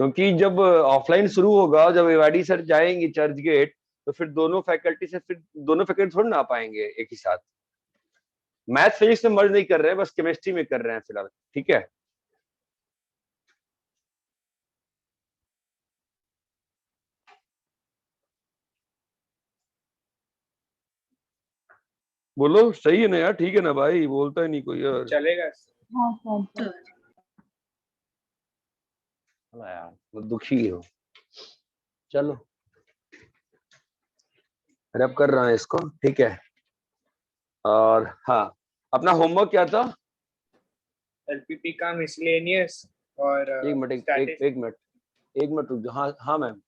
क्योंकि जब ऑफलाइन शुरू होगा, जब एवाडी सर जाएंगे चर्च गेट, तो फिर दोनों फैकल्टी से फिर दोनों फैकल्टी थोड़ी ना आ पाएंगे एक ही साथ। मैथ फिजिक्स में मर्ज नहीं कर रहे हैं, बस केमिस्ट्री में कर रहे हैं फिलहाल। ठीक है, बोलो सही है ना यार? ठीक है ना भाई, बोलता ही नहीं कोई यार। चलेगा। हाँ सर। चलो यार, वो दुखी हो। चलो, रब कर रहा है इसको, ठीक है। और हाँ, अपना होमवर्क क्या था? एलपीपी का मिसलेनियस और एक मिनट, स्टैटिस्टिक्स। एक मिनट, एक मिनट रुक जाओ। हाँ हाँ मैम।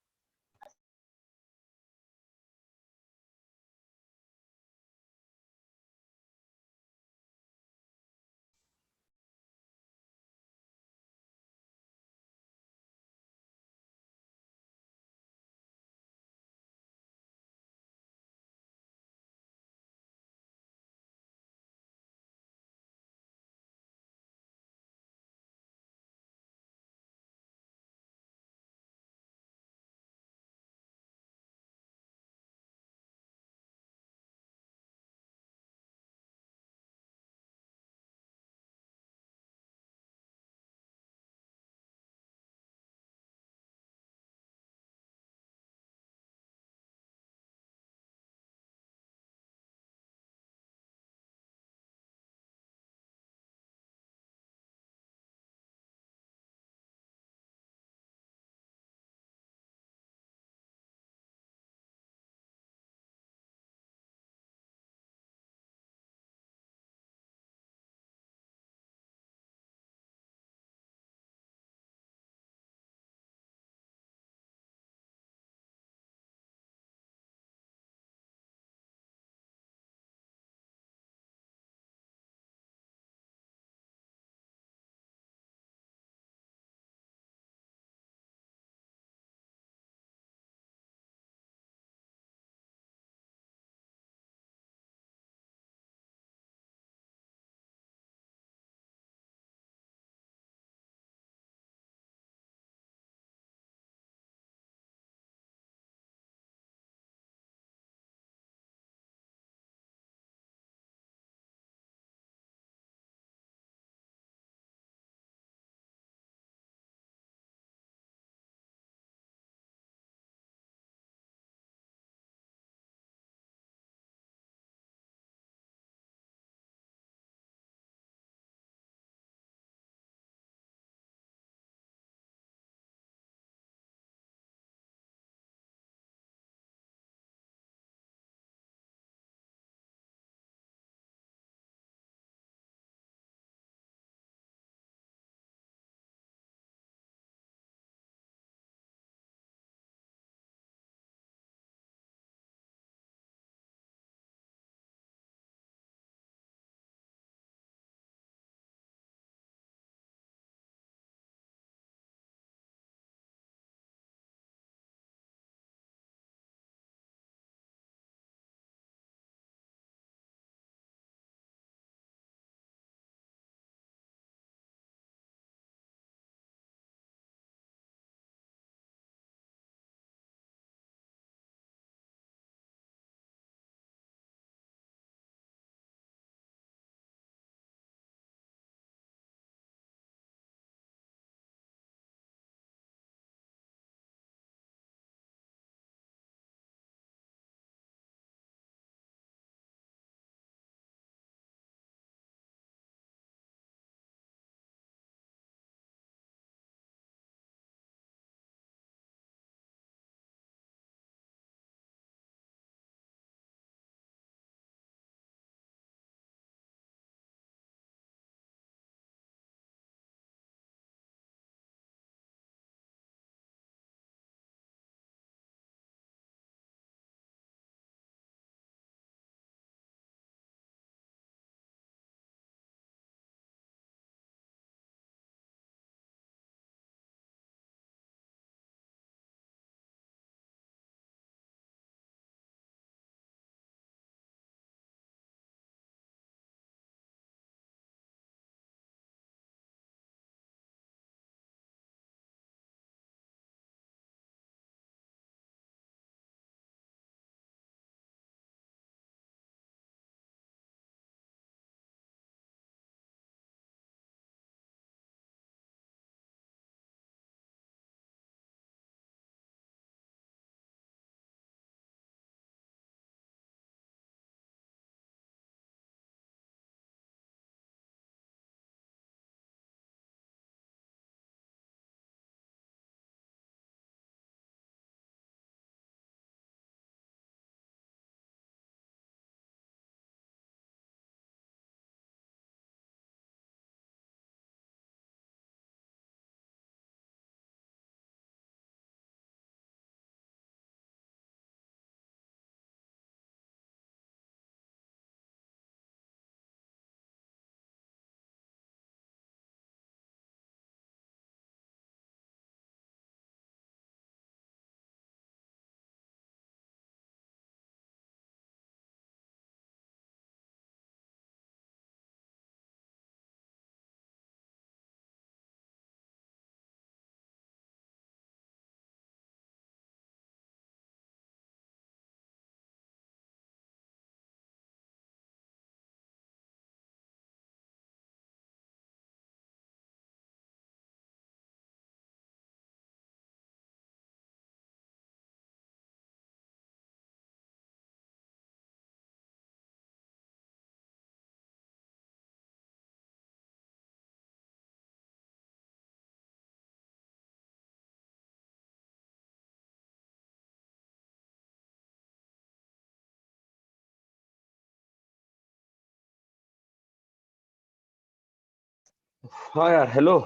हाँ यार, हेलो।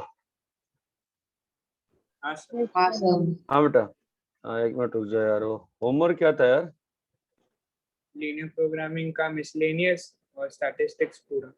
हाँ सर। हाँ सर। हाँ बेटा, हाँ एक मिनट रुक जा यार, वो होमवर्क क्या था यार? लीनियर प्रोग्रामिंग का मिसलेनियस और स्टैटिस्टिक्स पूरा।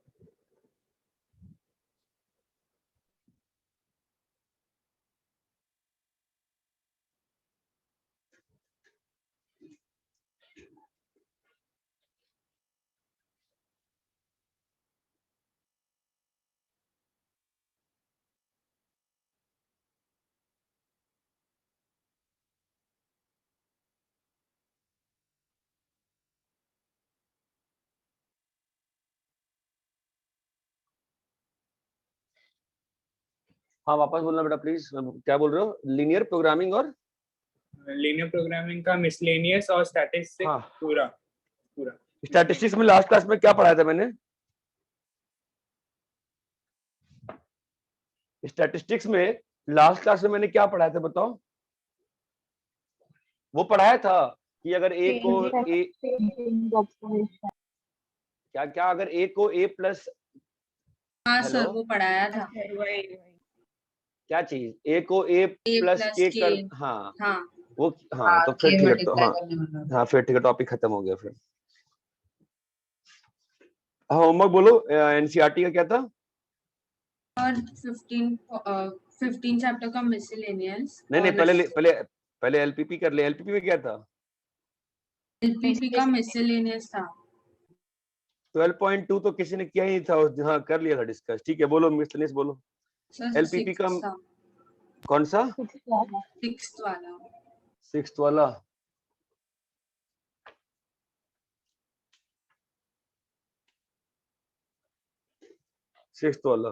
हाँ वापस बोलना बेटा प्लीज, क्या बोल रहे हो? लीनियर प्रोग्रामिंग और लीनियर प्रोग्रामिंग का मिसलेनियस और स्टैटिस्टिक्स हाँ, पूरा पूरा। स्टैटिस्टिक्स में लास्ट क्लास में क्या पढ़ाया था मैंने? स्टैटिस्टिक्स में लास्ट क्लास में मैंने क्या पढ़ाया था बताओ? वो पढ़ाया था कि अगर ए को ए, क्या क्या अगर ए को ए प्लस, हाँ हेलो, सर, वो पढ़ाया था। क्या चीज? ए को ए ए प्लस प्लस के के। कर, हाँ हाँ वो, हाँ हाँ, तो फिर के ठीक है, तो मल्टीप्लाई हाँ, करने वाला। हाँ फिर ठीक है, टॉपिक खत्म हो गया फिर। हाँ होमवर्क बोलो, एनसीईआरटी का क्या था? और 15 चैप्टर का मिसलेनियस नहीं नहीं, और पहले पहले पहले एलपीपी कर ले। एलपीपी में क्या था? एलपीपी का मिसलेनियस था। 12.2 तो किसी ने किया ही नहीं था, हाँ कर लिया था डिस्कस। ठीक है, बोलो मिसलेनियस बोलो। सर एलपीपी का 6 था। कौन सा? 6th वाला। 6th वाला। सिक्स्थ वाला।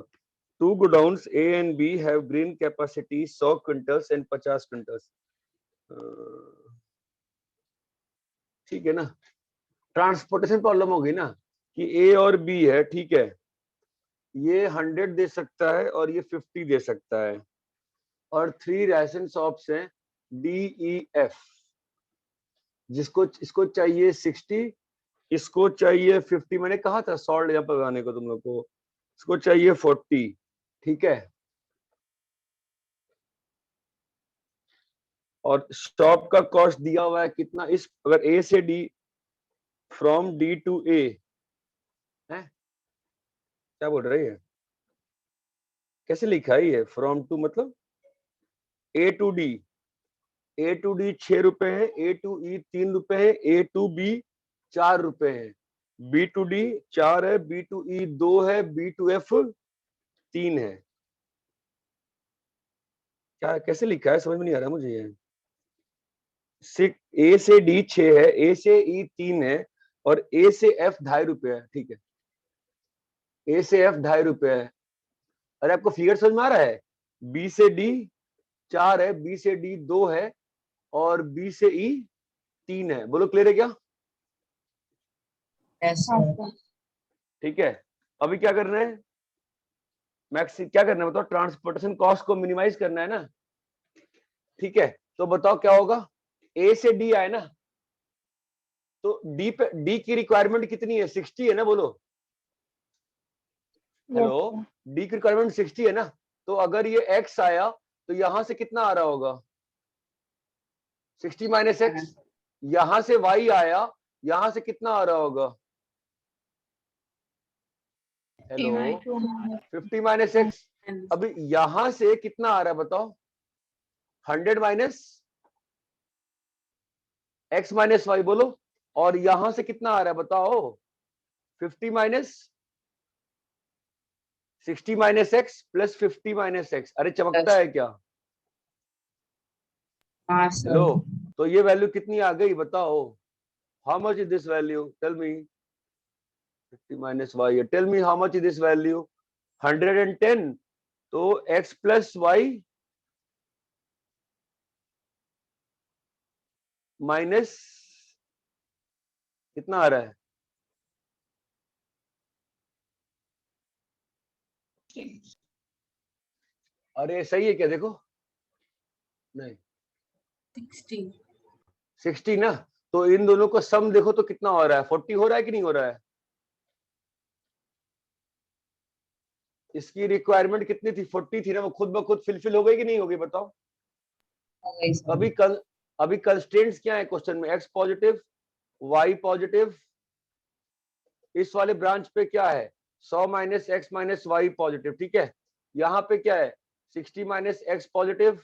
Two godowns A and B have grain capacity 100 quintals and 50 quintals. ठीक है ना, ट्रांसपोर्टेशन प्रॉब्लम होगी ना, कि ए और बी है, ठीक है, ये 100 दे सकता है और ये 50 दे सकता है, और 3 राशन शॉप्स हैं डी ई एफ, जिसको इसको चाहिए 60, इसको चाहिए 50। मैंने कहा था सॉल्ट यहाँ पर लगाने को तुम लोग को, इसको चाहिए 40। ठीक है, और शॉप का कॉस्ट दिया हुआ है कितना, इस अगर ए से डी, फ्रॉम डी टू ए है, क्या बोल रही है, कैसे लिखा है ये? फ्रॉम टू मतलब A to D, A to D 6 रुपए है, ए टू ई 3 रुपए है, ए टू बी 4 रुपए है, बी टू डी 4 है, बी टू ई 2 है, बी टू एफ 3 है। क्या कैसे लिखा है, समझ में नहीं आ रहा मुझे ये। ए से डी 6 है, ए से ई 3 है, और ए से एफ 2.5 रुपए है। ठीक है, ए से एफ 2.5 रुपए है। अरे आपको फिगर समझ में आ रहा है? बी से डी 4 है, बी से डी 2 है, और बी से ई 3 है। बोलो क्लियर है क्या? ठीक है, अभी क्या करना है, मैक्स क्या करना है बताओ? ट्रांसपोर्टेशन कॉस्ट को मिनिमाइज करना है ना। ठीक है, तो बताओ क्या होगा? ए से डी आए ना, तो डी पे, डी की रिक्वायरमेंट कितनी है? 60 है ना, बोलो। हेलो, डी की रिक्वायरमेंट 60 है ना, तो अगर ये एक्स आया तो यहां से कितना आ रहा होगा? 60 माइनस एक्स। यहां से वाई आया, यहां से कितना आ रहा होगा? Hello, 50 minus x. अभी यहां से कितना आ रहा है बताओ? 100 माइनस एक्स माइनस वाई, बोलो। और यहां से कितना आ रहा है बताओ? 50 minus 60 minus X plus 50 minus x. अरे चमकता है क्या? हाँ हेलो, सर। तो ये वैल्यू कितनी आ गई बताओ? How much is this value, tell me. 50 minus Y, tell me how much is this value? 110। तो x प्लस वाई माइनस कितना आ रहा है? अरे सही है क्या? देखो, नहीं 60। 60 ना, तो इन दोनों का सम देखो तो कितना हो रहा है? 40 हो रहा है कि नहीं हो रहा है? इसकी रिक्वायरमेंट कितनी थी? 40 थी ना, वो खुद ब खुद फिलफिल हो गई कि नहीं होगी बताओ? हो गई सर। अभी कंस्ट्रेंट्स क्या है क्वेश्चन में? एक्स पॉजिटिव, वाई पॉजिटिव, इस वाले ब्रांच पे क्या है? 100 minus X minus Y positive, ठीक है। यहाँ पे क्या है? 60 minus X positive,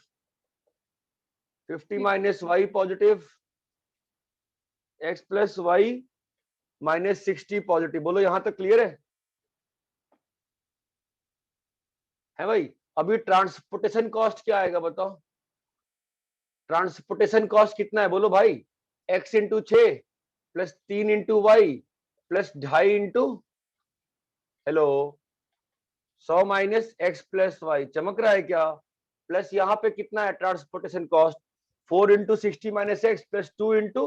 50 minus Y positive, X plus Y minus 60 positive. बोलो यहाँ तक क्लियर है भाई? अभी ट्रांसपोर्टेशन कॉस्ट क्या आएगा बताओ? ट्रांसपोर्टेशन कॉस्ट कितना है बोलो भाई? एक्स इंटू 6 प्लस 3 into Y plus 2.5 into, hello, 100 minus X plus Y, चमक रहा है क्या? प्लस यहाँ पे कितना है transportation cost? 4 into 60 minus X plus 2 into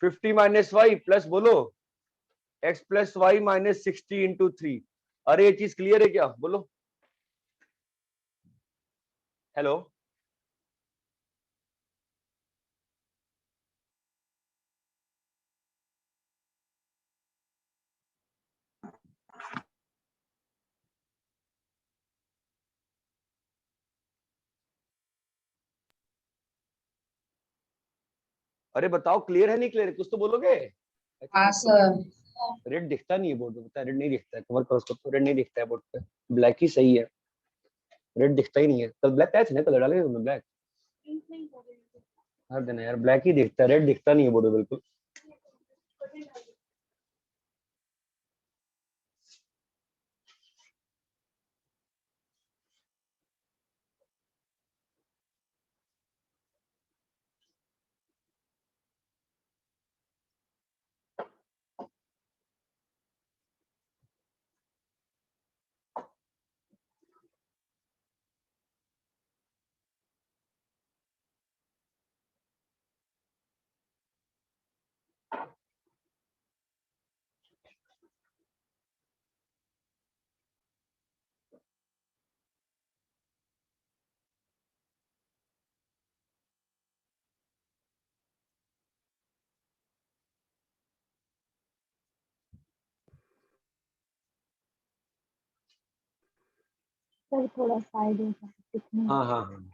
50 minus Y plus बोलो X plus Y minus 60 into 3। अरे ये चीज क्लियर है क्या बोलो? हेलो, अरे बताओ क्लियर है नहीं क्लियर है? कुछ तो बोलोगे। हाँ सर। रेड दिखता नहीं है बोर्ड पे, पता है? रेड नहीं दिखता है, कवर करो उसको, तो रेड नहीं दिखता है बोर्ड पे, ब्लैक ही सही है, रेड दिखता ही नहीं है। कल ब्लैक क्या ना, कलर डालेंगे तुमने ब्लैक हर दिन यार, ब्लैक ही दिखता है, रेड दिखता नहीं है बोर्ड पे बिल्कुल। सर थोड़ा साइड हो जाए दिखने। हाँ हाँ हाँ,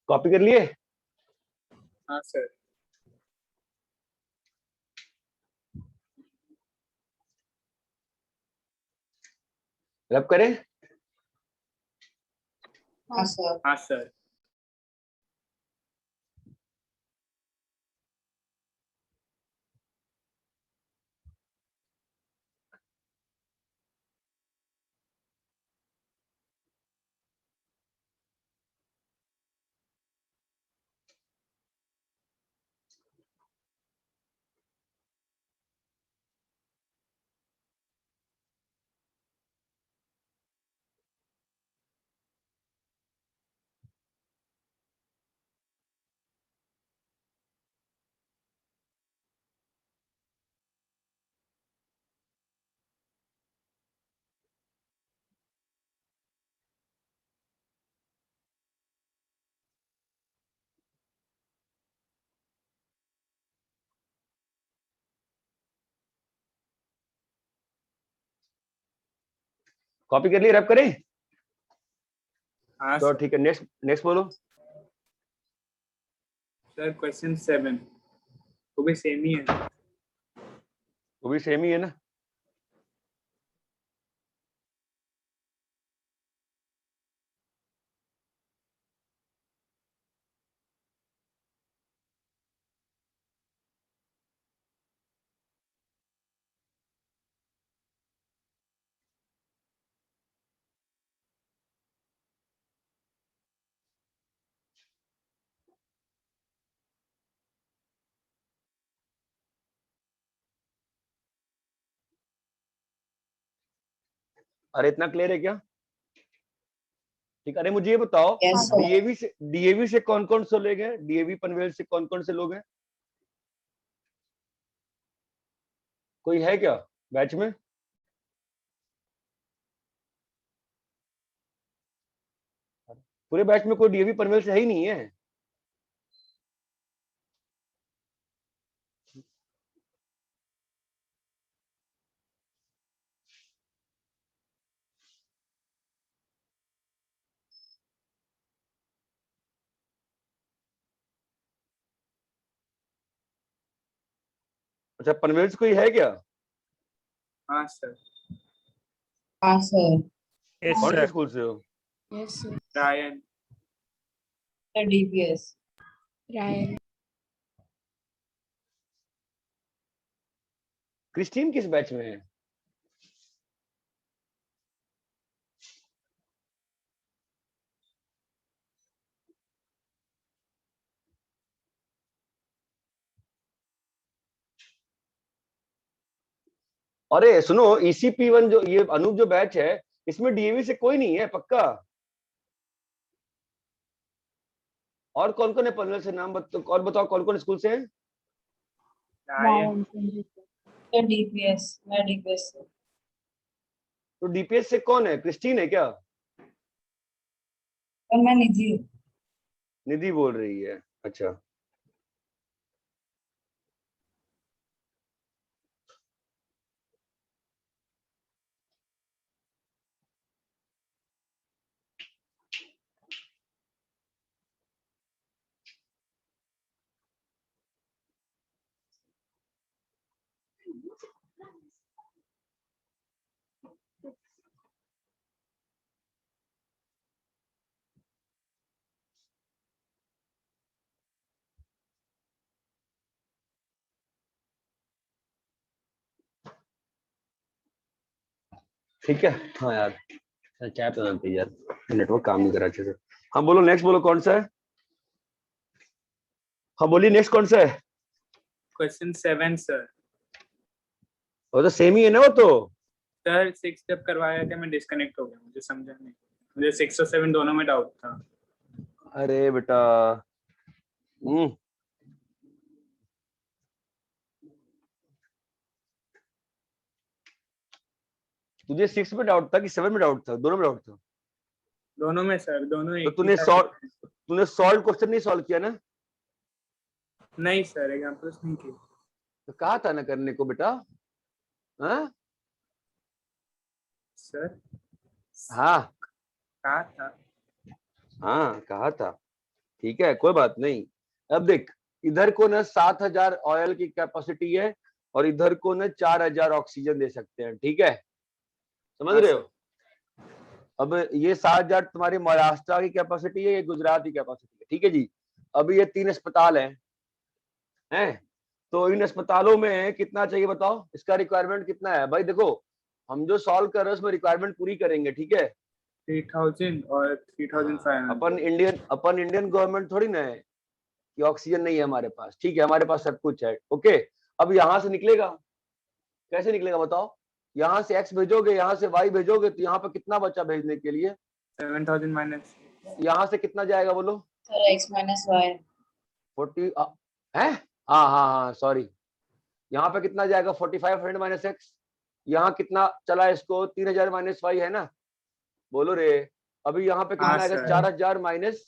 कॉपी कर लिए? हाँ सर। रब करें? हाँ सर। हाँ सर। कॉपी कर लिए? रब करें? हाँ तो सर। ठीक है, नेक्स्ट नेक्स्ट बोलो। सर क्वेश्चन 7 वो भी सेम ही है। वो भी सेम ही है ना? अरे इतना क्लियर है क्या? ठीक, अरे मुझे ये बताओ, यस सर। डीएवी से कौन कौन से लोग हैं? डीएवी पनवेल से कौन कौन से लोग हैं? कोई है क्या बैच में? पूरे बैच में कोई डीएवी पनवेल से है ही नहीं है। अच्छा, पनवेल से कोई है क्या? हाँ सर। हाँ सर। कौन से स्कूल से हो? Yes, sir. Ryan. Sir DPS. Ryan. Christine किस बैच में है? अरे सुनो, ECP1 जो ये अनूप जो बैच है, इसमें डीएवी से कोई नहीं है पक्का। और कौन कौन है पनवेल से? नाम और बताओ कौन कौन स्कूल से है? रायन। सर डीपीएस, मैं डीपीएस से। तो डीपीएस से कौन है? क्रिस्टीन है क्या? सर मैं निधि हूँ। निधि बोल रही है? अच्छा, ठीक है। हाँ यार, चाय पे जानते यार, नेटवर्क काम नहीं कर रहा अच्छे से। हाँ बोलो, नेक्स्ट बोलो कौन सा है? हाँ बोलिए, नेक्स्ट कौन सा है? Question 7 sir. वो तो सेम ही है ना वो तो। सर 6 जब करवाया था मैं डिस्कनेक्ट हो गया, मुझे समझा नहीं। मुझे 6 और 7 दोनों में डाउट था। अरे बेटा, तुझे 6 में डाउट था कि 7 में डाउट था? दोनों में डाउट था? दोनों में सर, दोनों तो एक ही साथ। तूने सॉल्व क्वेश्चन नहीं सॉल्व किया ना? नहीं सर, एग्जाम्पल्स नहीं किए। तो कहा था ना करने को बेटा। हाँ सर हाँ कहा था। हाँ, कहा था। ठीक है, कोई बात नहीं। अब देख, इधर को ना 7,000 ऑयल की कैपेसिटी है और इधर को ना 4,000 ऑक्सीजन दे सकते हैं, ठीक है, समझ हाँ रहे सर। हो। अब ये 7,000 तुम्हारी महाराष्ट्र की कैपेसिटी है, ये गुजरात की कैपेसिटी है, ठीक है जी। अभी ये 3 अस्पताल हैं, तो इन अस्पतालों में कितना चाहिए बताओ, इसका रिक्वायरमेंट कितना है भाई। देखो हम जो सॉल्व कर रहे हैं उसमें रिक्वायरमेंट पूरी करेंगे, ठीक है। 3,000 और 3,500। अपन इंडियन गवर्नमेंट थोड़ी ना है कि ऑक्सीजन नहीं है हमारे पास, ठीक है, हमारे पास सब कुछ है, ओके। अब यहाँ से निकलेगा, कैसे निकलेगा बताओ। यहाँ से x भेजोगे, यहाँ से y भेजोगे, तो यहाँ पे कितना बचा भेजने के लिए। 7,000 माइनस। यहाँ से कितना जाएगा बोलो। सर x minus y 40 है, हाँ हाँ हाँ सॉरी, यहाँ पे कितना जाएगा 4500 माइनस एक्स। यहाँ कितना चला इसको 3,000 माइनस वाई है ना, बोलो रे। अभी यहाँ पे कितना हाँ, आएगा sir. 4,000 minus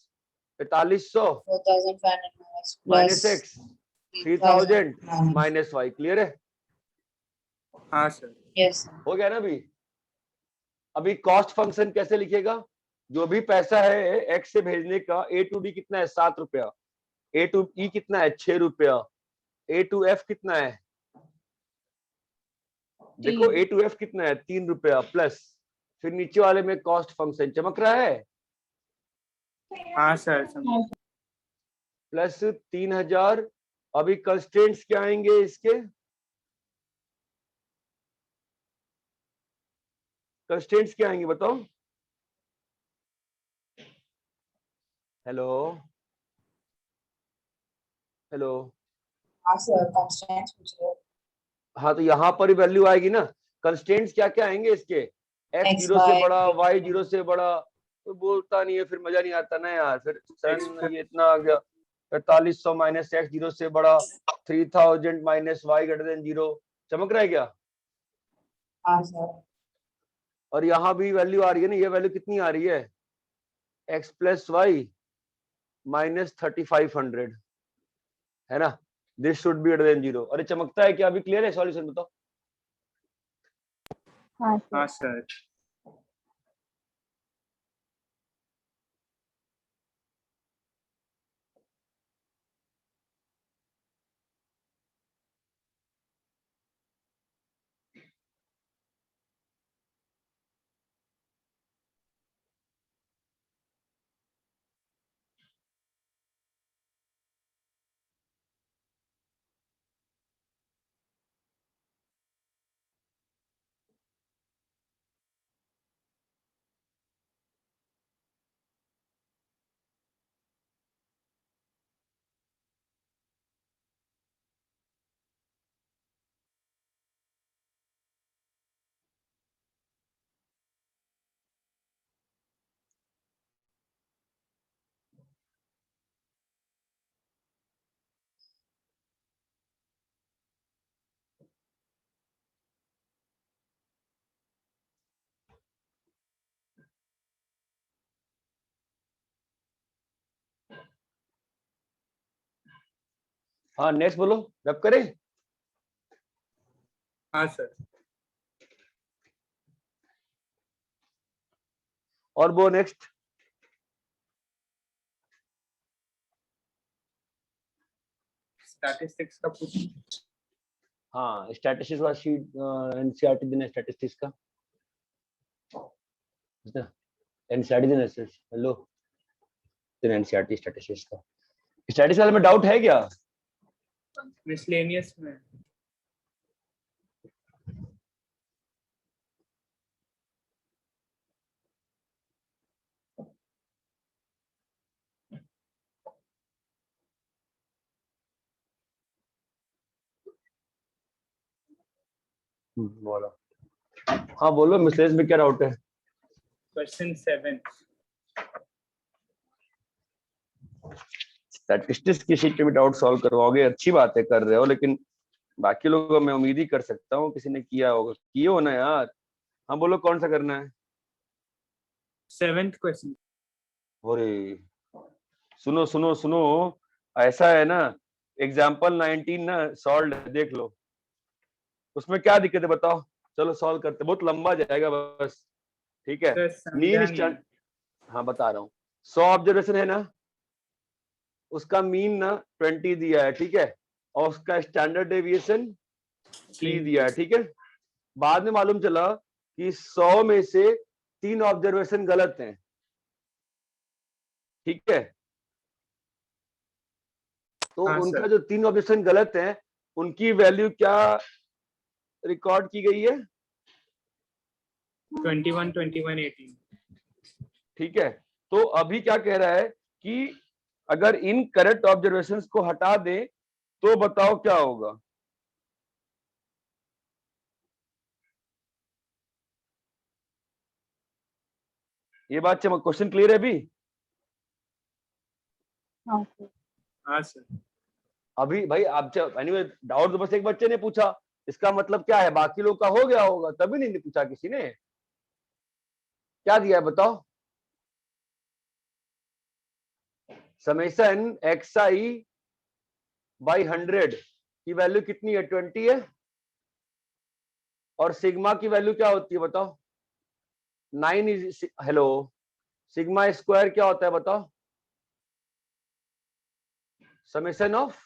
4,500 4,500 minus plus X 3,000 minus. Minus Y. Clear है, हाँ सर। Yes. हो गया ना। अभी कॉस्ट फंक्शन कैसे लिखेगा, जो भी पैसा है एक्स से भेजने का, ए टू डी कितना है 7 रुपया, ए टू ई कितना है 6 रुपया, ए टू एफ कितना है, देखो ए टू एफ कितना है 3 रुपया, प्लस फिर नीचे वाले में कॉस्ट फंक्शन चमक रहा है, हाँ सर। प्लस 3,000। अभी कंस्ट्रेंट्स क्या आएंगे इसके, कंस्ट्रेंट्स क्या आएंगे बताओ। हेलो हेलो, हाँ सर, constraints पूछ रहे हो। हाँ तो यहाँ पर ही वैल्यू आएगी ना। कंस्ट्रेंट्स क्या क्या आएंगे इसके, एक्स X, जीरो से Y, बड़ा, वाई जीरो से बड़ा। तो बोलता नहीं है, फिर मजा नहीं आता ना यार। फिर सन ये इतना आ गया 4,500 माइनस एक्स जीरो से बड़ा, 3,000 minus Y greater than zero. चमक रहा है क्या। हाँ सर। और यहाँ भी वैल्यू आ रही है ना, ये वैल्यू कितनी आ रही है, एक्स प्लस वाई माइनस 3,500 है ना, this should be greater than zero. अरे चमकता है क्या, अभी क्लियर है सॉल्यूशन बताओ। हाँ सर। हाँ सर। हाँ नेक्स्ट बोलो, रब करें। हाँ सर। और वो नेक्स्ट, स्टैटिस्टिक्स का पूछ। हाँ स्टैटिस्टिक्स वाला शीट एनसीईआरटी दिन स्टैटिस्टिक्स का, एनसीईआरटी दिन हेलो दिन एनसीईआरटी स्टैटिस्टिक्स का। स्टैटिस्टिक्स वाले में डाउट है क्या। मिसलेनियस में। बोलो, हाँ बोलो मिसलेनियस में क्या डाउट है। क्वेश्चन 7। स्टैटिस्टिक्स की शीट पे भी डाउट सॉल्व करवाओगे, अच्छी बातें कर रहे हो, लेकिन बाकी लोगों को मैं उम्मीद ही कर सकता हूँ किसी ने किया होगा, किए हो ना यार। हाँ बोलो कौन सा करना है। 7th question. अरे सुनो सुनो सुनो, ऐसा है ना, एग्जाम्पल 19 ना सॉल्व है, देख लो उसमें क्या दिक्कत है बताओ। चलो सॉल्व करते, बहुत लंबा जाएगा बस, ठीक है। सर समझा मीन नहीं। स्टैंड, हाँ बता रहा हूँ, 100 ऑब्जर्वेशन है ना, उसका मीन ना 20 दिया है, ठीक है, और उसका स्टैंडर्ड डेविएशन 3 दिया है, ठीक है। बाद में मालूम चला कि 100 में से 3 ऑब्जर्वेशन गलत हैं, ठीक है। तो हाँ उनका सर। जो 3 ऑब्जर्वेशन गलत हैं, उनकी वैल्यू क्या रिकॉर्ड की गई है? 21, 21, 18। ठीक है। तो अभी क्या कह रहा है कि अगर इन करेक्ट ऑब्जर्वेशंस को हटा दें तो बताओ क्या होगा? ये बात क्वेश्चन क्लियर है अभी? हाँ सर। हाँ सर। अभी भाई आप एनीवे डाउट तो बस एक बच्चे ने पूछा, इसका मतलब क्या है? बाकी लोग का हो गया होगा, तभी नहीं पूछा किसी ने। क्या दिया है बताओ? समेशन एक्स आई बाई 100 की वैल्यू कितनी है? 20 है। और सिग्मा की वैल्यू क्या होती है बताओ? 9 इज, हेलो, सिग्मा स्क्वायर क्या होता है बताओ? Summation of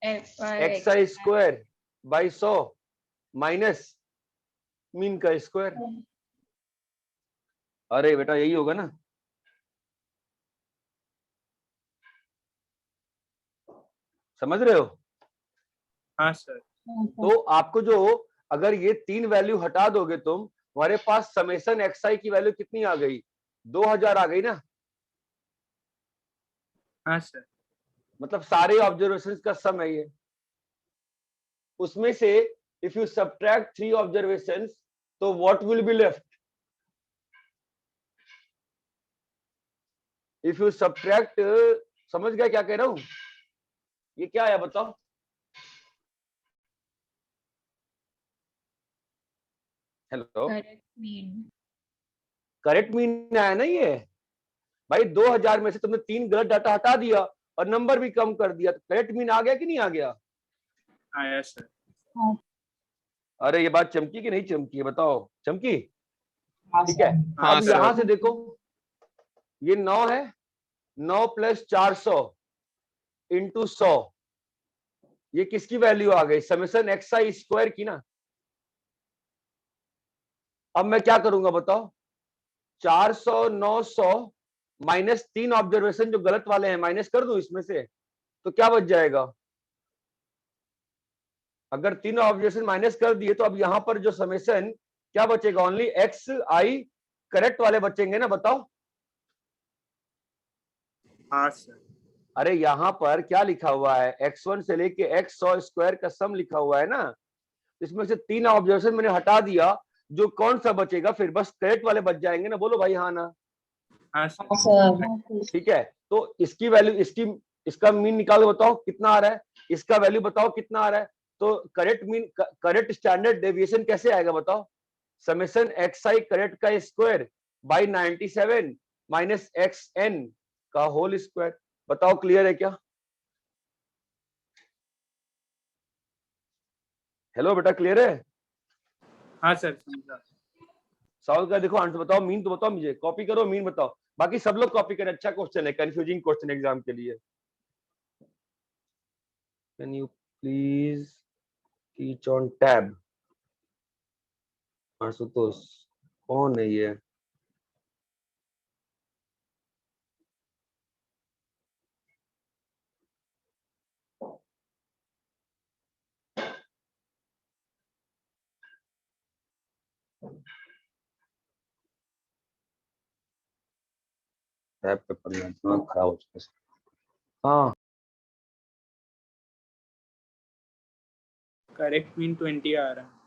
x I square by 100 minus mean का स्क्वायर। अरे बेटा यही होगा ना? समझ रहे हो? हाँ सर। तो आपको जो, अगर ये 3 वैल्यू हटा दोगे तुम, हमारे पास समेशन एक्स आई की वैल्यू कितनी आ गई? 2000 आ गई ना? हाँ सर। मतलब सारे ऑब्जर्वेशंस का सम है ये। उसमें से इफ यू सब्ट्रैक्ट 3 ऑब्जर्वेशंस तो what will be left? If you subtract, समझ गया क्या कह रहा हूं? ये क्या है बताओ? Hello, correct mean. Correct mean आया ना ये भाई। 2000 में से तुमने 3 गलत डाटा हटा दिया और नंबर भी कम कर दिया, तो करेक्ट मीन आ गया कि नहीं आ गया? आया सर। अरे ये बात चमकी कि नहीं चमकी है बताओ? चमकी? हाँ ठीक सर। है। हाँ अब सर। यहां से देखो, ये 9 है, 9 प्लस 400 इंटू 100, ये किसकी वैल्यू आ गई? समेशन एक्स आई स्क्वायर की ना। अब मैं क्या करूंगा बताओ? 400 900 माइनस 3 ऑब्जर्वेशन जो गलत वाले हैं माइनस कर दूं इसमें से, तो क्या बच जाएगा? अगर 3 ऑब्जर्वेशन माइनस कर दिए तो अब यहां पर जो समेशन क्या बचेगा? ओनली एक्स आई करेक्ट वाले बचेंगे ना, बताओ? हाँ सर। अरे यहां पर क्या लिखा हुआ है? x1 से लेके x100 स्क्वायर का सम लिखा हुआ है ना। इसमें से 3 ऑब्जर्वेशन मैंने हटा दिया, जो कौन सा बचेगा फिर? बस करेक्ट वाले बच जाएंगे ना, बोलो भाई हाँ ना? हाँ हाँ सर। सर। ठीक है। तो इसकी वैल्यू, इसका मीन निकाल बताओ कितना आ रहा है, इसका वैल्यू बताओ कितना आ रहा है। तो correct mean, correct standard deviation कैसे आएगा बताओ? समेशन एक्स आई करेक्ट का square by 97 minus X N का होल स्क्वायर। बताओ क्लियर है क्या? हेलो बेटा, क्लियर है? हाँ सर, समझा। सवाल का देखो आंसर बताओ, मीन तो बताओ, मुझे कॉपी करो, मीन बताओ। बाकी सब लोग कॉपी करें, अच्छा क्वेश्चन है, कंफ्यूजिंग क्वेश्चन एग्जाम के लिए। Can you please teach on tab? Ashutosh, कौन है ये? टैब पे पढ़ना दिमाग खराब हो चुका है। हाँ, करेक्ट मीन 20 आ रहा है।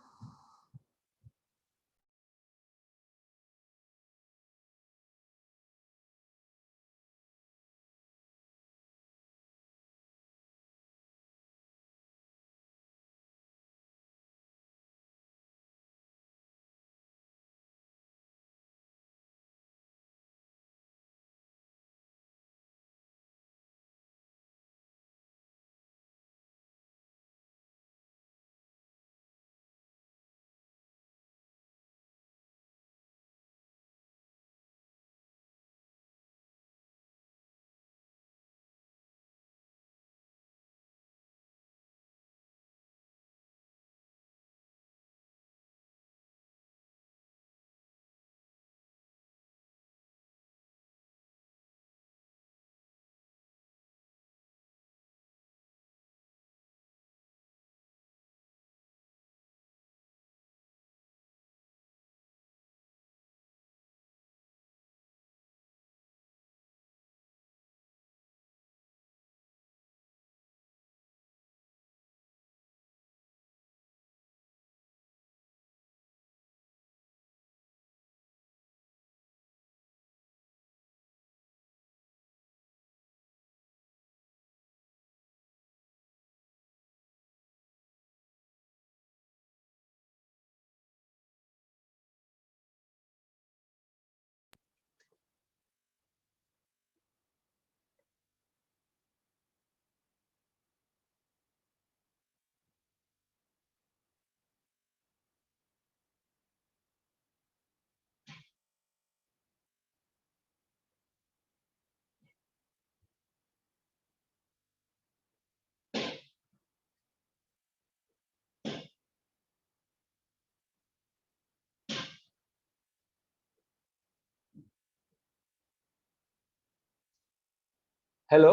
Hello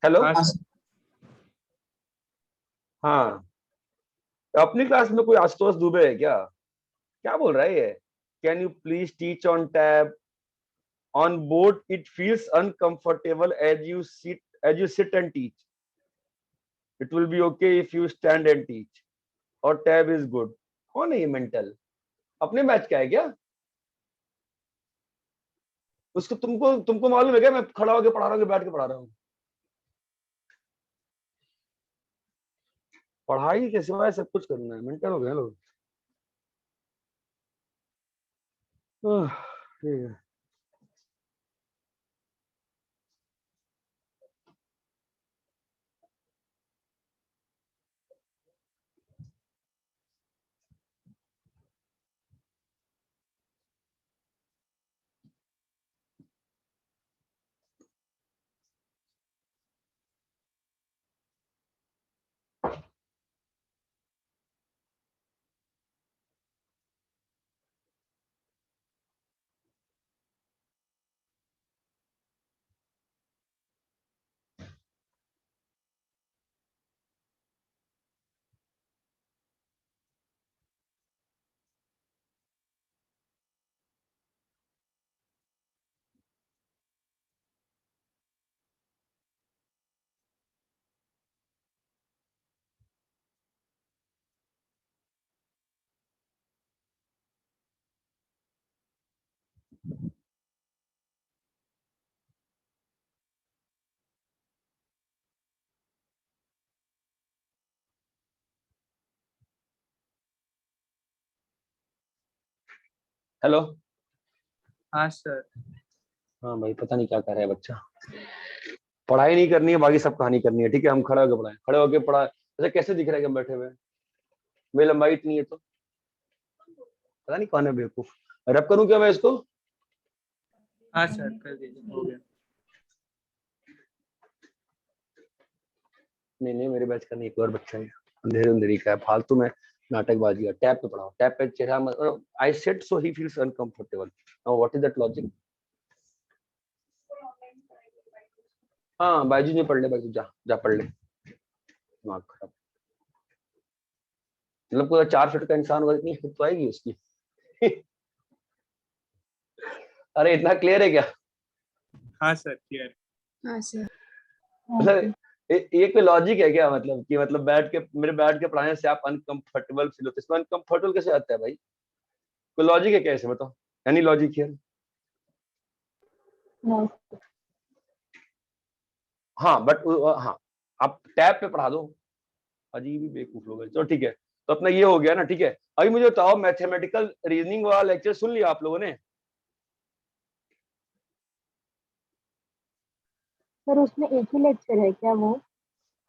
hello. हाँ हाँ सर। सर। हाँ, अपनी क्लास में कोई आशुतोष दुबे है क्या? क्या बोल रहा है ये? Can you please teach on tab? On board it feels uncomfortable as you sit and teach. It will be okay if you stand and teach. और टैब इज गुड. कौन है ये मेंटल? अपने बैच का है क्या? उसको तुमको तुमको मालूम है क्या मैं खड़ा होकर पढ़ा रहा हूँ कि बैठ के पढ़ा रहा हूँ? पढ़ाई के सिवाय सब कुछ करना है, मेंटल हो गए लोग। ठीक है। हेलो। हाँ सर। हाँ भाई, पता नहीं क्या कर रहा है बच्चा। पढ़ाई नहीं करनी है, बाकी सब कहानी करनी है। ठीक है, हम खड़े होकर पढ़ाए, खड़े होकर पढ़ा। ऐसे कैसे दिख रहा है कि हम बैठे हुए हैं? मेरी लंबाई इतनी है तो पता नहीं कौन है बेवकूफ। रब करूं क्या मैं इसको? हाँ सर कर दीजिए, हो गया। नहीं नहीं, मेरे बैच का नहीं, एक और बच्चा है। अंधेरे अंधेरी का है, फालतू में नाटकबाजी है। टैब पे पढ़ाओ, टैब पे चेहरा। I said so he feels uncomfortable. Now what is that logic? हाँ, बायजू ने पढ़ ले, बायजू जा जा पढ़ ले। दिमाग खराब। मतलब कोई 4 फीट का इंसान होगा, इतनी हिम्मत तो आएगी उसकी। अरे इतना क्लियर है क्या? हाँ सर क्लियर। हाँ सर। मतलब एक कोई लॉजिक है क्या? मतलब कि मतलब बैठ के पढ़ाने से आप अनकंफर्टेबल फील होते हैं? इसमें अनकंफर्टेबल कैसे आता है भाई? कोई लॉजिक है क्या इसे? बताओ, एनी लॉजिक हियर? नो हाँ बट हाँ, आप टैब पे पढ़ा दो। अजीब ही बेवकूफ लोग हैं। चलो ठीक है, तो अपना ये हो गया ना। ठीक है, अभी मुझे बताओ, मैथमेटिकल रीजनिंग वाला लेक्चर सुन लिया आप लोगों ने? सर उसमें एक ही लेक्चर है क्या वो?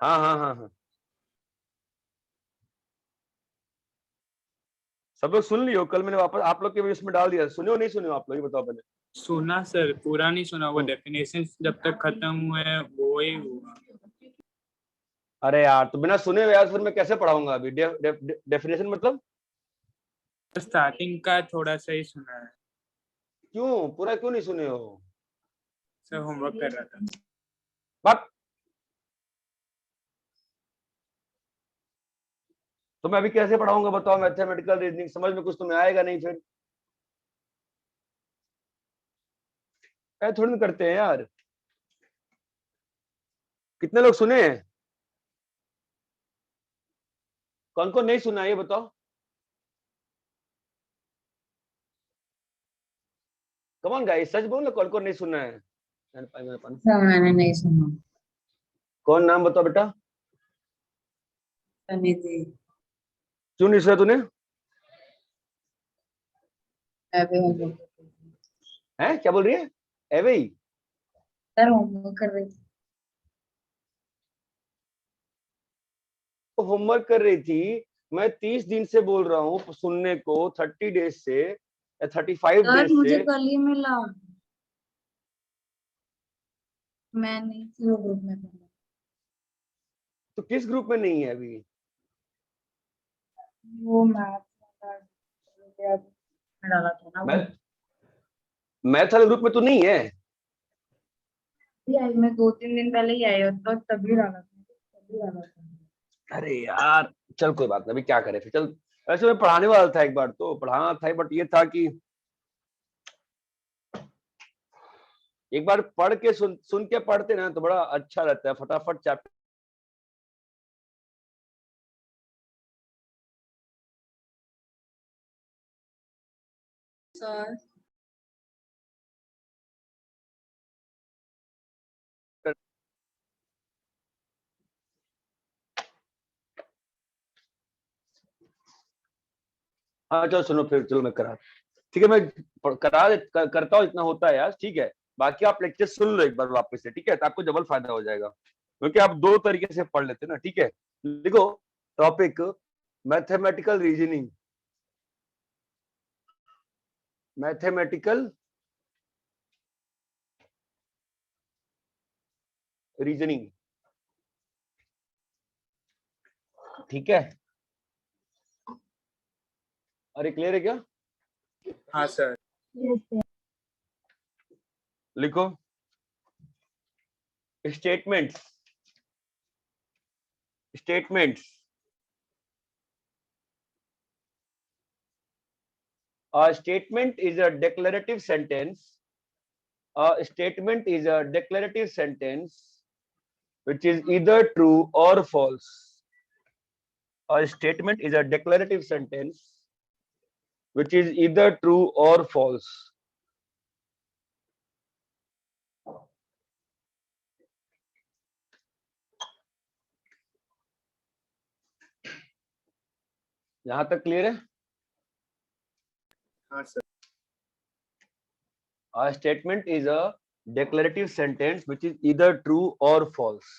हाँ हाँ हाँ हाँ, सब लोग सुन लियो। कल मैंने वापस आप लोग के भी उसमें डाल दिया। सुने हो नहीं सुने हो आप लोग, ये बताओ पहले। सुना सर, पूरा नहीं सुना। वो डेफिनेशन जब तक खत्म हुए वो ही हुआ। अरे यार, तो बिना सुने हुए यार फिर मैं कैसे पढ़ाऊंगा अभी? डेफिनेशन मतलब? स्टार्टिंग का थोड़ा सा ही सुना है क्यों पूरा क्यों नहीं सुने हो? सर, होमवर्क कर रहा था। बट तो मैं अभी कैसे पढ़ाऊंगा बताओ? मैथमेटिकल रीजनिंग समझ में कुछ तुम्हें आएगा नहीं फिर? क्या थोड़ी ना करते हैं यार। कितने लोग सुने हैं? कौन कौन नहीं सुना है ये बताओ। कम ऑन गाइस, सच बोलो, कौन कौन नहीं सुना है? सर मैंने नहीं सुना। कौन? नाम बताओ बेटा। निधि। क्यों नहीं सुना तूने? मैं भी होमवर्क कर रही थी। है क्या बोल रही है? एवे ही? सर होमवर्क कर रही थी। तो होमवर्क कर रही थी। मैं 30 दिन से बोल रहा हूँ सुनने को, 30 डेज से या 35 डेज सर मुझे से। कल ही मिला। मैं नहीं थी वो ग्रुप में पहले। तो किस ग्रुप में नहीं है अभी? वो मैथ में डाला था ना वो। मैथ मैथ वाले ग्रुप में तो नहीं है? मैं 2-3 दिन पहले ही आई और तो तभी डाला था। अरे यार चल कोई बात नहीं, अभी क्या करें फिर, चल। वैसे मैं पढ़ाने वाला था, एक बार तो पढ़ाना था, बट ये था कि एक बार पढ़ के सुन के पढ़ते ना तो बड़ा अच्छा रहता है, फटाफट चैप्टर। सर हाँ चलो सुनो फिर, चलो मैं करा, ठीक है, मैं करता हूँ, इतना होता है यार, ठीक है। बाकी आप लेक्चर सुन लो एक बार वापस से, ठीक है, तो आपको डबल फायदा हो जाएगा, क्योंकि आप दो तरीके से पढ़ लेते ना, ठीक है। देखो topic mathematical reasoning, mathematical reasoning, ठीक है। अरे क्लियर है क्या? हाँ सर। Yes sir. लिखो statements, statements. A statement is a declarative sentence. A statement is a declarative sentence which is either true or false. A statement is a declarative sentence which is either true or false. यहां तक clear है? हाँ sir. A statement is a declarative sentence which is either true or false.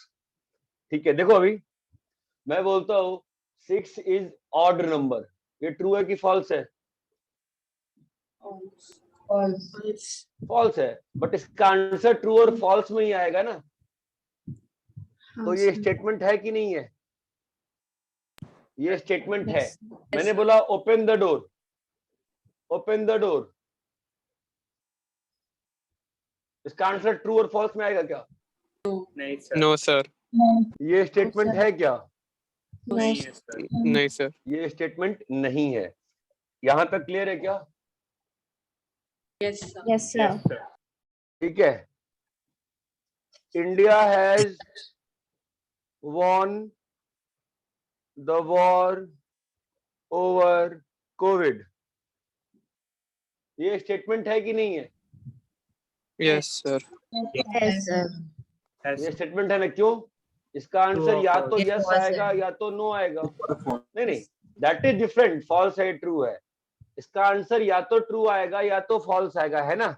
ठीक है, देखो अभी मैं बोलता हूं 6 is odd number, ये ट्रू है कि फॉल्स है? फॉल्स है, बट इसका आंसर ट्रू और फॉल्स में ही आएगा ना, तो ये स्टेटमेंट है कि नहीं है? ये स्टेटमेंट है। मैंने बोला open the door, open the door, इसका आंसर ट्रू और फॉल्स में आएगा क्या? नहीं सर। No sir. ये स्टेटमेंट है क्या? नहीं है सर। नहीं सर। ये स्टेटमेंट नहीं है। यहां तक क्लियर है क्या? Yes sir yes sir. Yes sir. ठीक है। India has won the war over Covid, ये स्टेटमेंट है कि नहीं है? Yes sir. Yes sir. ये स्टेटमेंट है ना, क्यों? इसका आंसर True or या तो false? यस आएगा या तो नो आएगा। नहीं नहीं, दैट इज डिफरेंट, फॉल्स है ट्रू है। इसका आंसर या तो ट्रू आएगा या तो फॉल्स आएगा, है ना?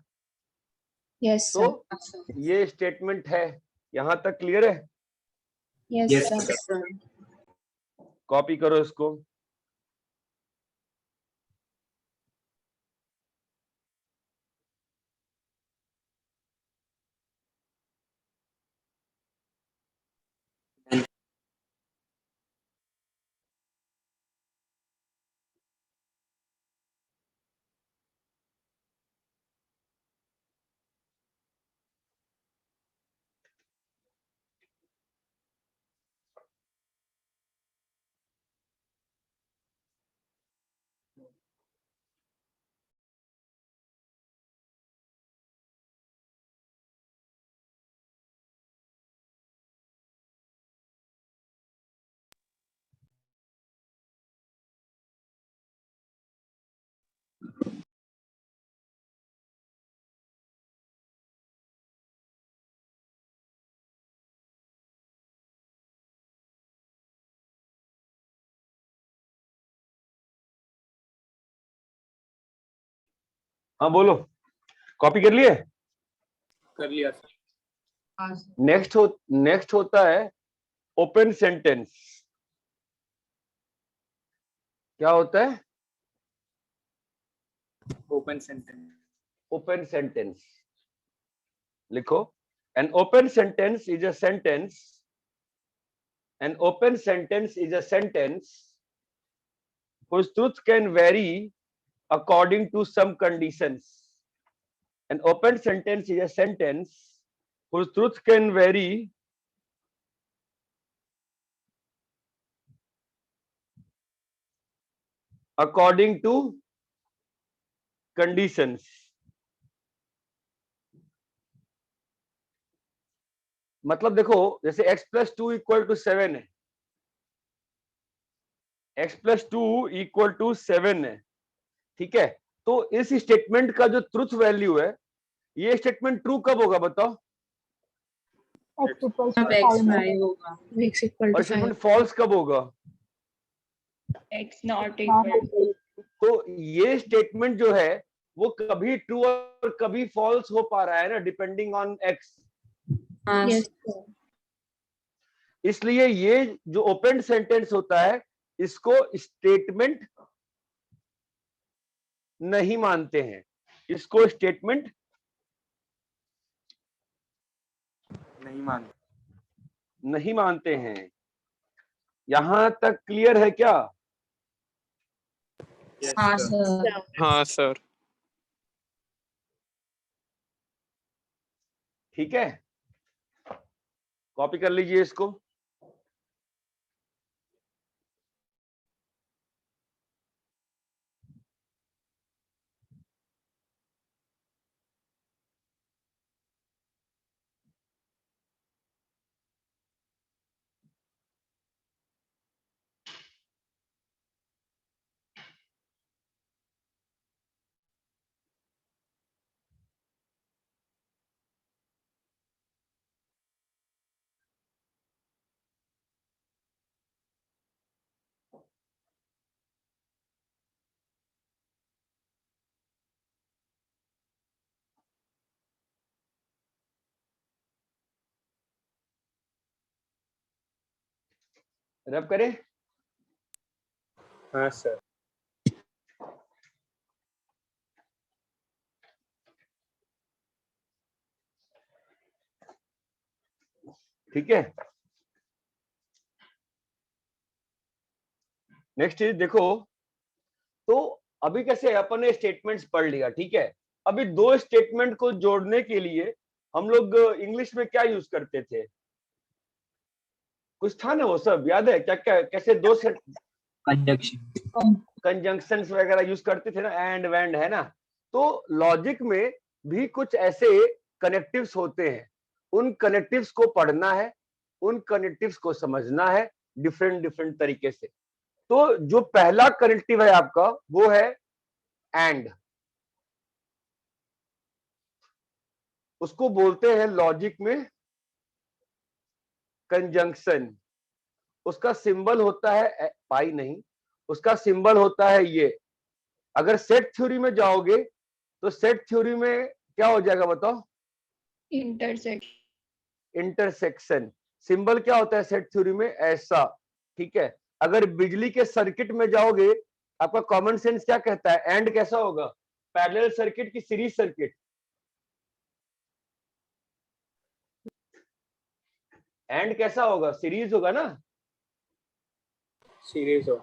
यस तो सर ये स्टेटमेंट है। यहां तक क्लियर है? यस Yes, सर कॉपी करो इसको। हाँ बोलो, कॉपी कर लिए? कर लिया सर। नेक्स्ट होता है ओपन सेंटेंस। क्या होता है? Open sentence. ओपन सेंटेंस लिखो। An open sentence is a sentence, an open sentence is a sentence whose truth can vary according to some conditions. An open sentence is a sentence whose truth can vary according to conditions. मतलब देखो, जैसे x+2 equal to 7 है, x+2 equal to 7 है, ठीक है। तो इस statement का जो ट्रुथ वैल्यू है, ये स्टेटमेंट ट्रू कब होगा बताओ? X equals अब to x 5 y होगा X equal और to स्टेटमेंट 5. फॉल्स कब होगा? x not not equal equal. तो ये स्टेटमेंट जो है वो कभी ट्रू और कभी फॉल्स हो पा रहा है ना, डिपेंडिंग ऑन x। हाँ Yes, sir. इसलिए ये जो ओपन सेंटेंस होता है, इसको स्टेटमेंट नहीं मानते हैं, इसको स्टेटमेंट नहीं मानते हैं। यहां तक क्लियर है क्या? Yes, हाँ sir. सर हाँ सर। ठीक है, कॉपी कर लीजिए इसको। रब करें। हाँ सर। ठीक है, नेक्स्ट चीज देखो। तो अभी कैसे अपन ने स्टेटमेंट्स पढ़ लिया, ठीक है। अभी दो स्टेटमेंट को जोड़ने के लिए हम लोग इंग्लिश में क्या यूज करते थे? कुछ था ना वो सब, याद है क्या? क्या कैसे दो सेट कंजंक्शंस वगैरह यूज करते थे ना, एंड वेंड, है ना। तो लॉजिक में भी कुछ ऐसे कनेक्टिव्स होते हैं, उन कनेक्टिव्स को पढ़ना है, उन कनेक्टिव्स को समझना है डिफरेंट डिफरेंट तरीके से। तो जो पहला कनेक्टिव है आपका वो है एंड, उसको बोलते हैं लॉजिक में कंजंक्शन। उसका सिंबल होता है पाई नहीं, उसका सिंबल होता है ये। अगर सेट थ्योरी में जाओगे तो सेट थ्योरी में क्या हो जाएगा बताओ? Intersection. इंटरसेक्शन। सिंबल क्या होता है सेट थ्योरी में? ऐसा, ठीक है। अगर बिजली के सर्किट में जाओगे, आपका कॉमन सेंस क्या कहता है? एंड कैसा होगा? पैरेलल सर्किट की सीरीज सर्किट? एंड कैसा होगा? सीरीज होगा ना। सीरीज हो।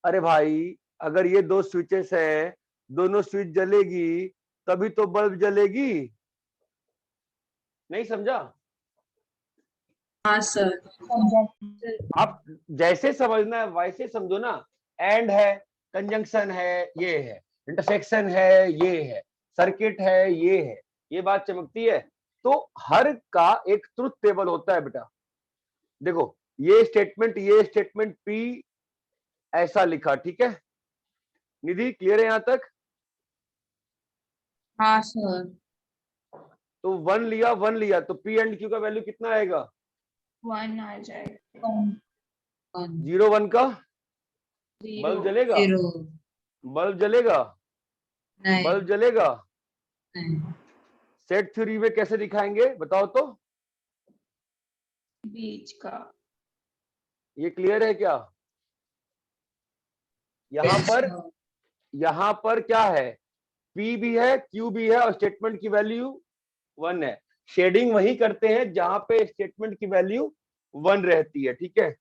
अरे भाई, अगर ये दो स्विचेस हैं, दोनों स्विच जलेगी तभी तो बल्ब जलेगी। नहीं समझा? हाँ सर आप जैसे समझना है वैसे समझो ना। एंड है, कंजंक्शन है, ये है, इंटरसेक्शन है, ये है, सर्किट है, ये बात चमकती है। तो हर का एक ट्रुथ टेबल होता है बेटा। देखो, ये स्टेटमेंट पी ऐसा लिखा, ठीक है। निधि क्लियर है यहां तक? हाँ सर तो वन लिया तो पी एंड क्यू का वैल्यू कितना आएगा? 1 आ जाएगा. 0 1 का 0. बल्ब जलेगा? जीरो बल्ब जलेगा? नहीं बल्ब जलेगा? नहीं सेट थ्योरी में कैसे दिखाएंगे बताओ तो? बीच का. ये क्लियर है क्या? यहां पर क्या है? P भी है, Q भी है, और स्टेटमेंट की वैल्यू 1 है। शेडिंग वही करते हैं जहां पे स्टेटमेंट की वैल्यू 1 रहती है, ठीक है।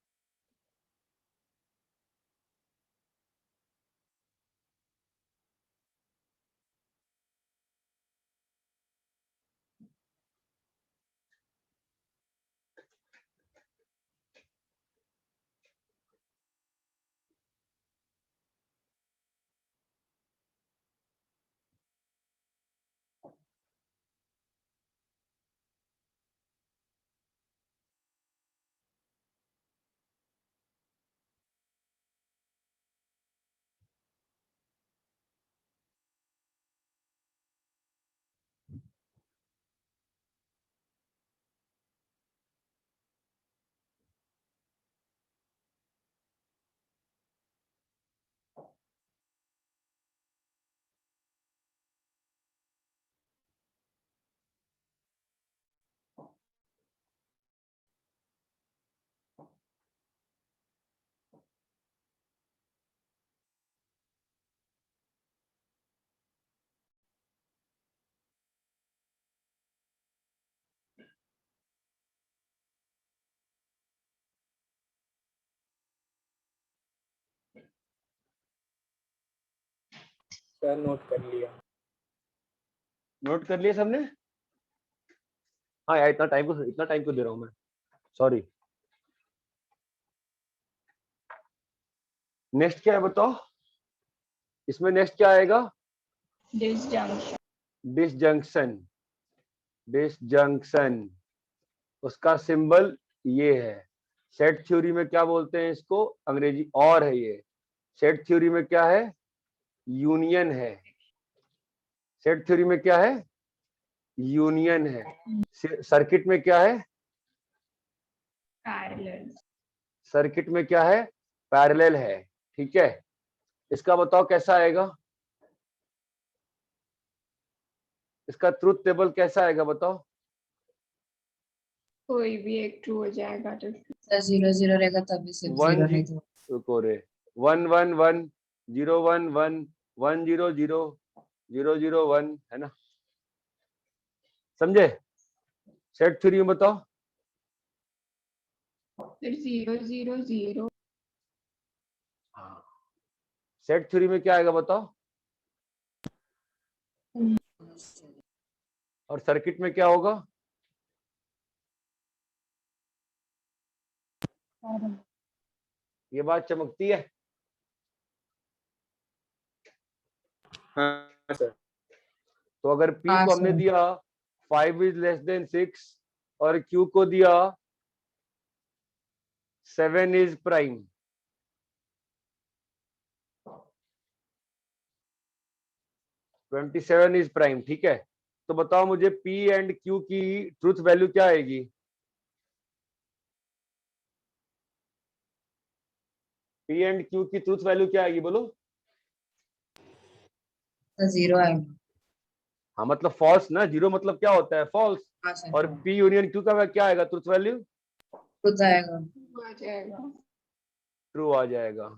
सर नोट कर लिया। नोट कर लिया सबने? हाँ यार, इतना टाइम को दे रहा हूँ मैं, सॉरी। नेक्स्ट क्या है बताओ, इसमें नेक्स्ट क्या आएगा? disjunction, disjunction. डिसजंक्शन, उसका सिंबल ये है। सेट थ्योरी में क्या बोलते हैं इसको? अंग्रेजी और है ये। सेट थ्योरी में क्या है? यूनियन है। सेट थ्योरी में क्या है? यूनियन है। सर्किट में क्या है? parallel, सर्किट में क्या है? पैरेलल है। ठीक है, इसका बताओ कैसा आएगा? इसका ट्रुथ टेबल कैसा आएगा बताओ? कोई भी एक ट्रू हो जाएगा तो सर 0 0 रहेगा तभी सिर्फ 0 नहीं तो रुको रे, 1 1 1 0 1 1 1 0 0 0 0 1 है ना? समझे? सेट थ्योरी में बताओ। फिर 0 0 0 हाँ, सेट थ्योरी में क्या आएगा बताओ? और सर्किट में क्या होगा? ये बात चमकती है? हाँ सर। तो अगर P हाँ, को हमने सर। दिया 5 इज लेस देन 6 और Q को दिया 7 is prime, twenty 7 is prime, ठीक है? तो बताओ मुझे P एंड Q की ट्रूथ वैल्यू क्या आएगी? P एंड Q की ट्रूथ वैल्यू क्या आएगी बोलो? सर 0 आएगा। हाँ मतलब फॉल्स ना, जीरो मतलब क्या होता है? फॉल्स। हाँ सर और P यूनियन Q का क्या आएगा ट्रूथ वैल्यू? खुद आएगा। true आ जाएगा। ट्रू आ जाएगा।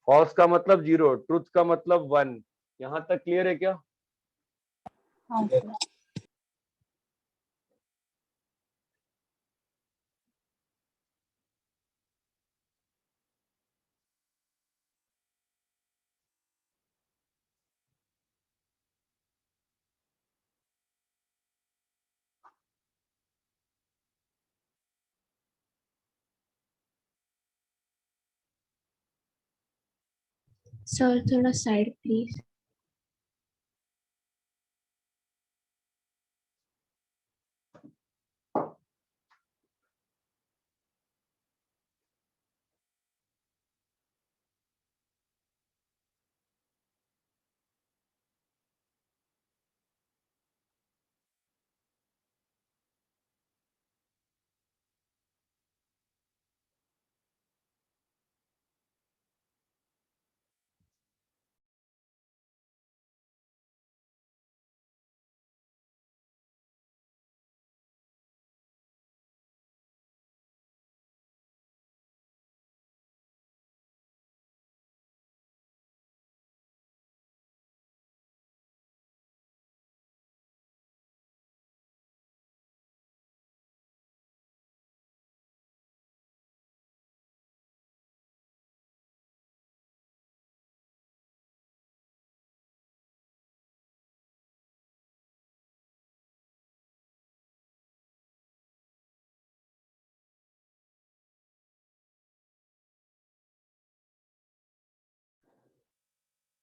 फॉल्स का मतलब जीरो, ट्रूथ का मतलब 1। यहां तक क्लियर है क्या? हाँ सर। सर थोड़ा साइड प्लीज।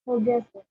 हो गया सर।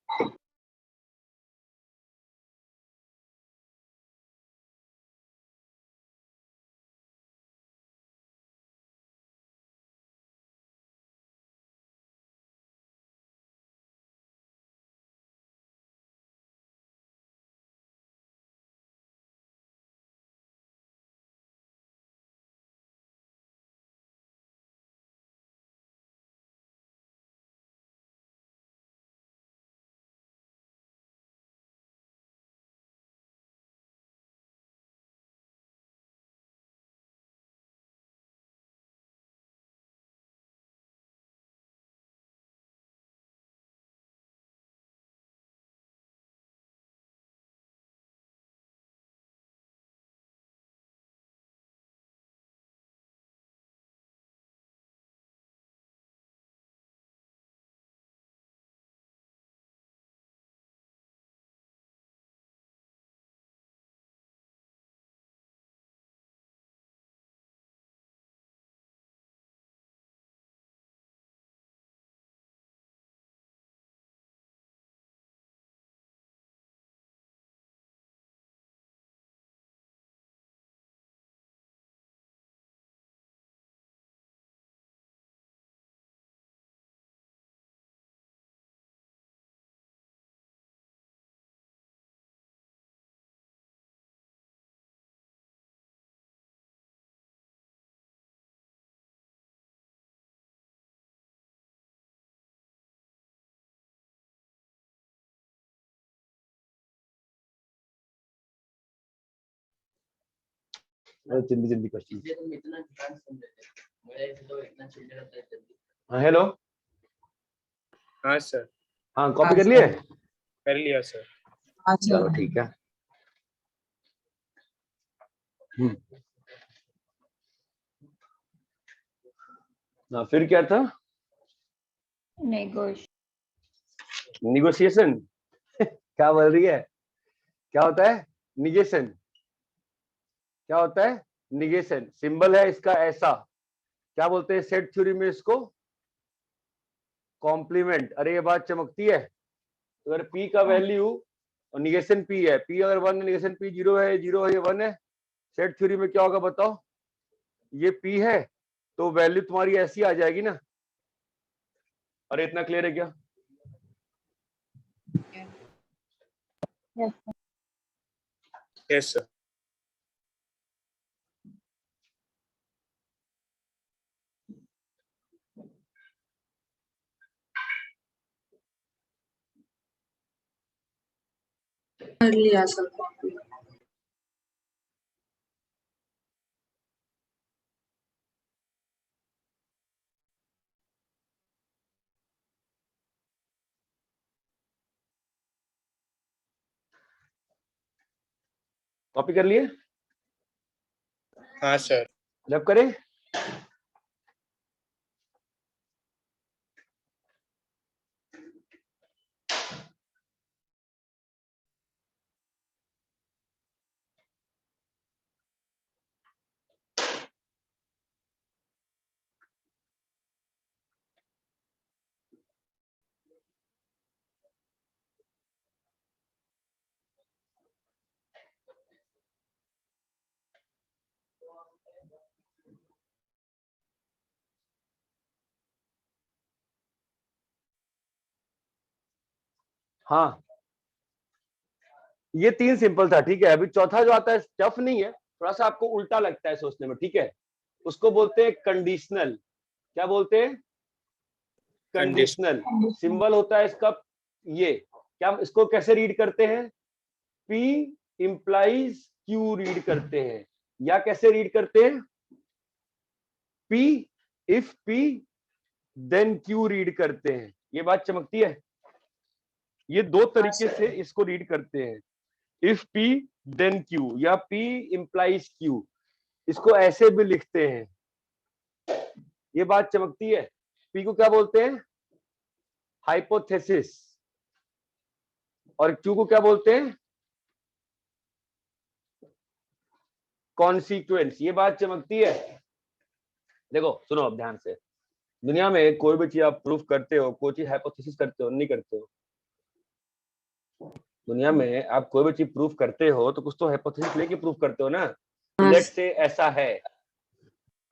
जल्दी जल्दी क्वेश्चन। हाँ हेलो, हाँ सर, हाँ कॉपी कर लिए? कर लिया सर। चलो ठीक है। ना फिर क्या था? निगोशिएशन। क्या बोल रही है? क्या होता है निगेशन? क्या होता है निगेशन? सिंबल है इसका ऐसा, क्या बोलते हैं सेट थ्योरी में इसको? कॉम्प्लीमेंट। अरे ये बात चमकती है। तो अगर P का वैल्यू और निगेशन P है, P अगर 1 है, निगेशन P 0 है, 0 है, ये 1 है, सेट थ्योरी में क्या होगा बताओ? ये P है तो वैल्यू तुम्हारी ऐसी आ जाएगी ना। अरे इतना क्लियर है क्या? Yes, sir. Yes sir. कर लिया सर कॉपी। कॉपी कर लिए? हाँ सर। जब करें हाँ, ये 3 सिंपल था, ठीक है। अभी चौथा जो आता है टफ नहीं है, थोड़ा सा आपको उल्टा लगता है सोचने में, ठीक है। उसको बोलते हैं कंडीशनल। क्या बोलते हैं? कंडीशनल। सिंबल होता है इसका ये। क्या इसको कैसे रीड करते हैं? P इंप्लाइज Q रीड करते हैं, या कैसे रीड करते हैं? P if P then Q read करते हैं। ये बात चमकती है। ये दो तरीके से इसको रीड करते हैं, इफ P देन Q या P इंप्लाइज Q। इसको ऐसे भी लिखते हैं। ये बात चमकती है। P को क्या बोलते हैं? हाइपोथेसिस। और Q को क्या बोलते हैं? कॉन्सिक्वेंस। ये बात चमकती है। देखो सुनो अब ध्यान से, दुनिया में कोई भी चीज आप प्रूफ करते हो, कोई चीज हाइपोथेसिस करते हो, नहीं करते हो? दुनिया में आप कोई भी चीज प्रूफ करते हो तो कुछ तो हाइपोथेसिस लेके प्रूफ करते हो ना। लेट्स से ऐसा है,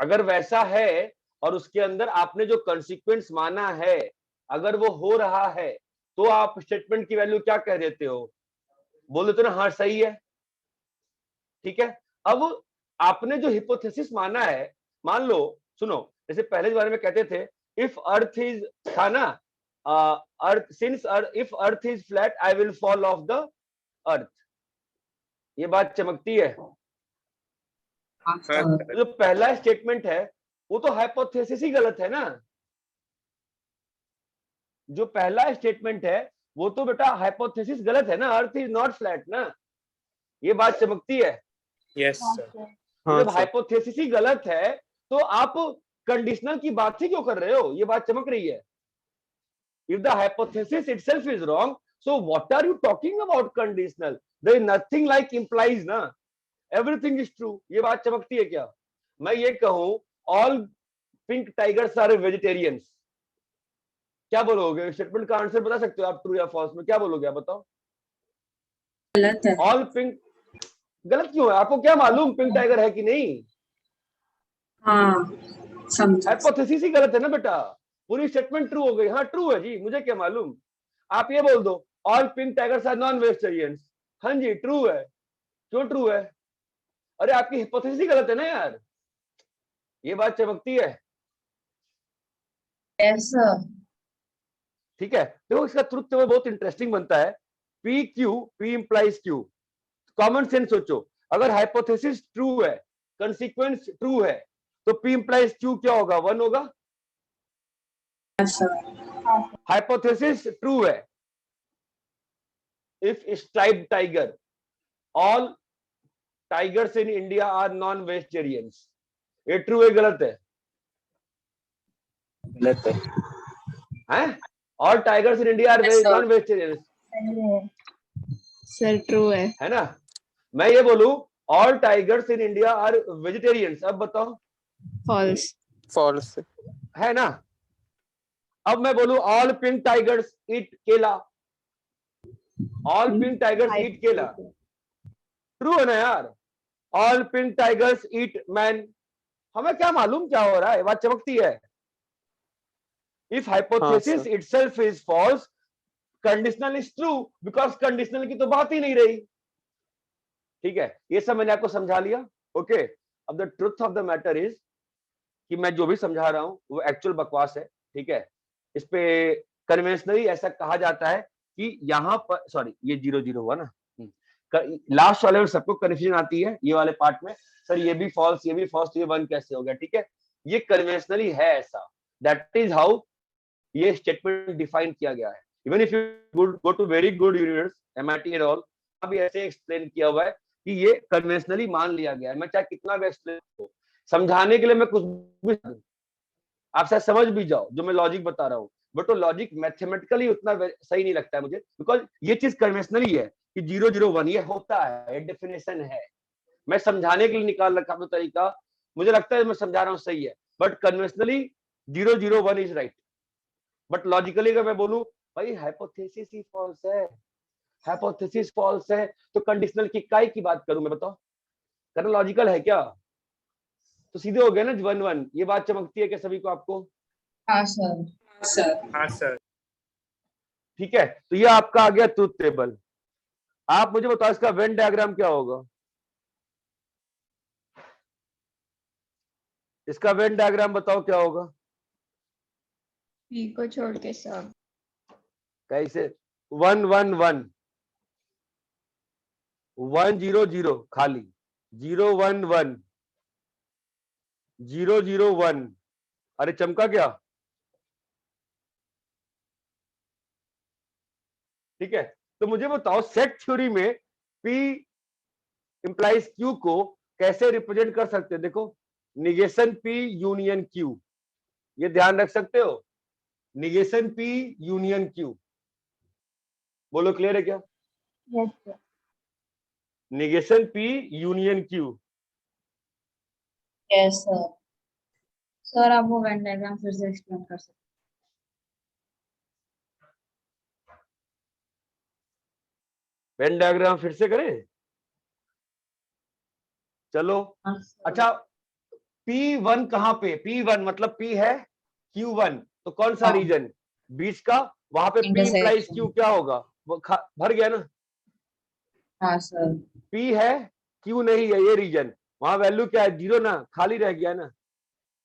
अगर वैसा है और उसके अंदर आपने जो कॉन्सिक्वेंस माना है अगर वो हो रहा है, तो आप स्टेटमेंट की वैल्यू क्या कह देते हो? बोल देते हो ना हाँ सही है, ठीक है। अब आपने जो हिपोथेसिस माना है, मान लो, सुनो, जैसे पहले के बारे में कहते थे इफ अर्थ इज था ना, earth since if earth is flat I will fall of the earth. ये बात चमकती है। हाँ सर। जो पहला स्टेटमेंट है वो तो हाइपोथेसिस ही गलत है ना। जो पहला स्टेटमेंट है वो तो बेटा हाइपोथेसिस गलत है ना, अर्थ इज नॉट फ्लैट ना। ये बात चमकती है। यस हाँ, सर। sir. जब हाइपोथेसिस ही गलत है तो आप कंडीशनल की बात ही क्यों कर रहे हो? ये बात चमक रही है। If the hypothesis itself is wrong, so what are you talking about conditional? There is nothing like implies ना, एवरीथिंग इज ट्रू। ये बात चमकती है क्या? मैं ये कहूं all pink tigers are vegetarians, क्या बोलोगे? स्टेटमेंट का आंसर बता सकते हो आप ट्रू या फॉल्स में? क्या बोलोगे आप बताओ? गलत है। ऑल पिंक गलत क्यों है? आपको क्या मालूम पिंक टाइगर है कि नहीं? हाँ समझा। हाइपोथेसिस ही गलत है ना बेटा, पूरी स्टेटमेंट ट्रू हो गई। हाँ ट्रू है जी, मुझे क्या मालूम। आप ये बोल दो all pink tigers are non vegetarians. हाँ जी ट्रू है। क्यों ट्रू है? अरे आपकी हाइपोथेसिस ही गलत है ना यार। ये बात चमकती है। Yes sir. ठीक है, देखो इसका ट्रुथ तो बहुत इंटरेस्टिंग बनता है। P implies Q। Common sense सोचो, अगर हाइपोथेसिस ट्रू है, कंसिक्वेंस ट्रू है तो P implies Q क्या होगा? 1 होगा। Yes, sir. हाइपोथेसिस ट्रू है, if striped tiger, all tigers in India are non vegetarians, ये ट्रू है गलत है? गलत है। हैं? All tigers in India are Yes, sir. Non vegetarians, सही है। सर ट्रू है ना? मैं ये बोलूं all tigers in India are vegetarians, अब बताओ फॉल्स। फॉल्स है। है ना? अब मैं बोलूं ऑल पिंक टाइगर्स ईट केला, ऑल पिंक टाइगर्स ईट केला, ट्रू है ना यार? ऑल पिंक टाइगर्स ईट मैन, हमें क्या मालूम क्या हो रहा है, बात चमकती है। If hypothesis sir. Itself is false, conditional is true, because conditional की तो बात ही नहीं रही। ठीक है, ये सब मैंने आपको समझा लिया। ओके, अब the truth of the matter is कि मैं जो भी समझा रहा हूं वो एक्चुअल बकवास है। ठीक है, इस पे कन्वेंशनली ऐसा कहा जाता है कि यहाँ पर, सॉरी ये 0 0 हुआ ना, लास्ट वाले में सबको कंफ्यूजन आती है ये वाले पार्ट में, सर ये भी फॉल्स ये भी फॉल्स, ये 1 कैसे हो गया? ठीक है, ये कन्वेंशनली है ऐसा, दैट इज हाउ ये स्टेटमेंट डिफाइन किया गया है। Even if you go to very good university MIT and all, अभी ऐसे एक्सप्लेन किया हुआ है कि ये कन्वेंशनली मान लिया गया है। मैं चाहे कितना भी एक्सप्लेन हो, समझाने के लिए मैं कुछ भी, आप शायद समझ भी जाओ जो मैं लॉजिक बता रहा हूँ, बट वो लॉजिक मैथमेटिकली उतना सही नहीं लगता है मुझे, बिकॉज ये चीज कन्वेंशनली है कि 0 0 1 ये होता है, ये डेफिनेशन है। मैं समझाने के लिए निकाल रखा हूं तरीका, मुझे लगता है मैं समझा रहा हूँ सही है, but conventionally 0 0 1 is right. But logically अगर मैं बोलूं भाई हाइपोथेसिस ही फॉल्स है, हाइपोथेसिस फॉल्स है, तो कंडीशनल की काय की बात करूं मैं? बताओ, करना लॉजिकल है क्या? तो सीधे हो गया ना 1 1। ये बात चमकती है क्या सभी को, आपको? हाँ सर। हाँ सर। ठीक है, तो ये आपका आ गया ट्रुथ टेबल। आप मुझे बताओ इसका वेन डायग्राम क्या होगा? इसका वेन डायग्राम बताओ क्या होगा? पी को छोड़ के सब। कैसे? 1 1 1 1 0 0 खाली, 0 1 1 0 0 1। अरे चमका क्या? ठीक है, तो मुझे बताओ सेट थ्योरी में P इंप्लाइज Q को कैसे रिप्रेजेंट कर सकते हैं? देखो, निगेशन P यूनियन Q, ये ध्यान रख सकते हो, निगेशन P यूनियन Q। बोलो क्लियर है क्या? Yes sir. Negation P union Q। Yes sir. Sir आप वो वेन डायग्राम फिर से एक्सप्लेन कर सकते वेन डायग्राम फिर से करें? चलो, हैं? हाँ सर। अच्छा, P1 कहां पे? P1 मतलब P है Q1, तो कौन सा हाँ। रीजन? बीच का, वहां पे P इंप्लाइज Intersection. Q क्या होगा? वो भर गया ना। हाँ सर। P है Q नहीं है, ये रीजन, वहां वैल्यू क्या है? 0 ना, खाली रह गया ना।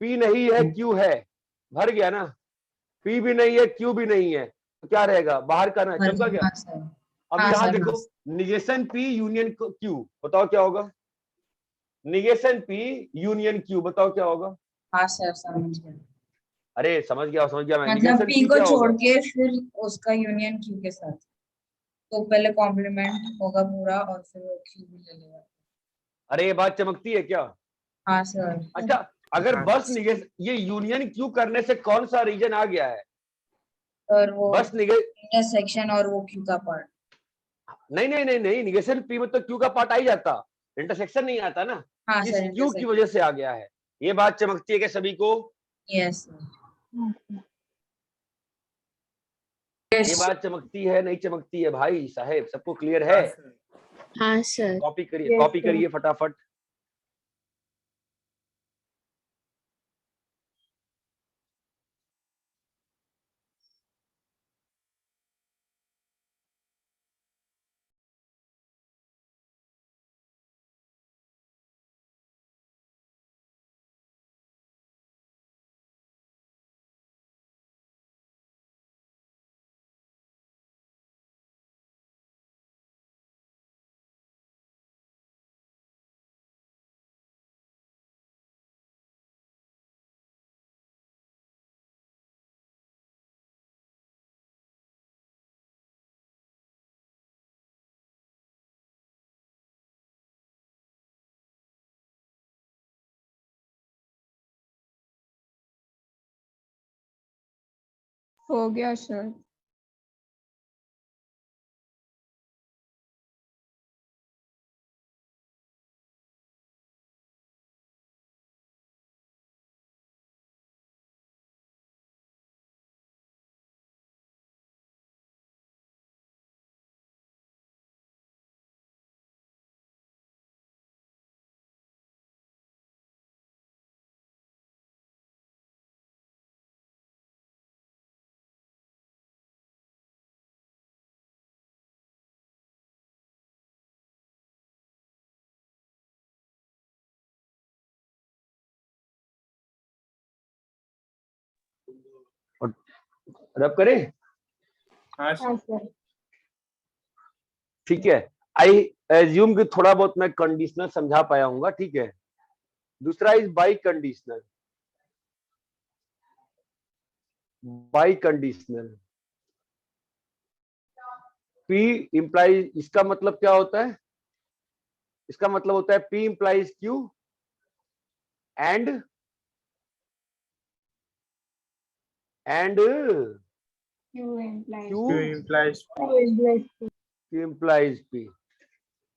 P नहीं है Q है, भर गया ना। P भी नहीं है Q भी नहीं है, तो क्या रहेगा? बाहर का ना, चमका गया। हाँ सर। अब हाँ यहां सर। देखो, निगेशन P यूनियन Q, बताओ क्या होगा? निगेशन P यूनियन Q, बताओ क्या होगा? हाँ सर समझ गया। अरे समझ गया, समझ गया मैं। मतलब निगेशन पी P को क्या छोड़ होगा? के फिर उसका यूनियन क्यू के साथ, तो पहले कॉम्प्लीमेंट होगा पूरा और फिर वो क्यू भी ले लेगा। अरे ये बात चमकती है क्या? हाँ सर। अच्छा, अगर हाँ। बस निगेशन, ये यूनियन क्यू करने से कौन सा रीजन आ गया है? और वो बस निगे इंटरसेक्शन और वो क्यू का पार्ट। नहीं नहीं नहीं नहीं, निगेशन पी में तो क्यू का पार्ट आ ही जाता, इंटरसेक्शन नहीं आता ना, हाँ इस सर क्यू की इंटरसेक्शन। वजह से आ गया है। ये बात चमकती है क्या सभी को? Yes sir. ये बात चमकती है नहीं चमकती है भाई साहेब? सबको क्लियर है? हाँ सर। हाँ सर। कॉपी करिए, Yes, कॉपी sir. करिए फटाफट। हो गया सर। रब करें? हाँ हाँ सर। ठीक है, आई एज्यूम कि थोड़ा बहुत मैं कंडीशनल समझा पाया हूँ, ठीक है। दूसरा is by conditional. By conditional P implies, इसका मतलब क्या होता है? इसका मतलब होता है P implies Q and Q implies Q Q implies Q implies P।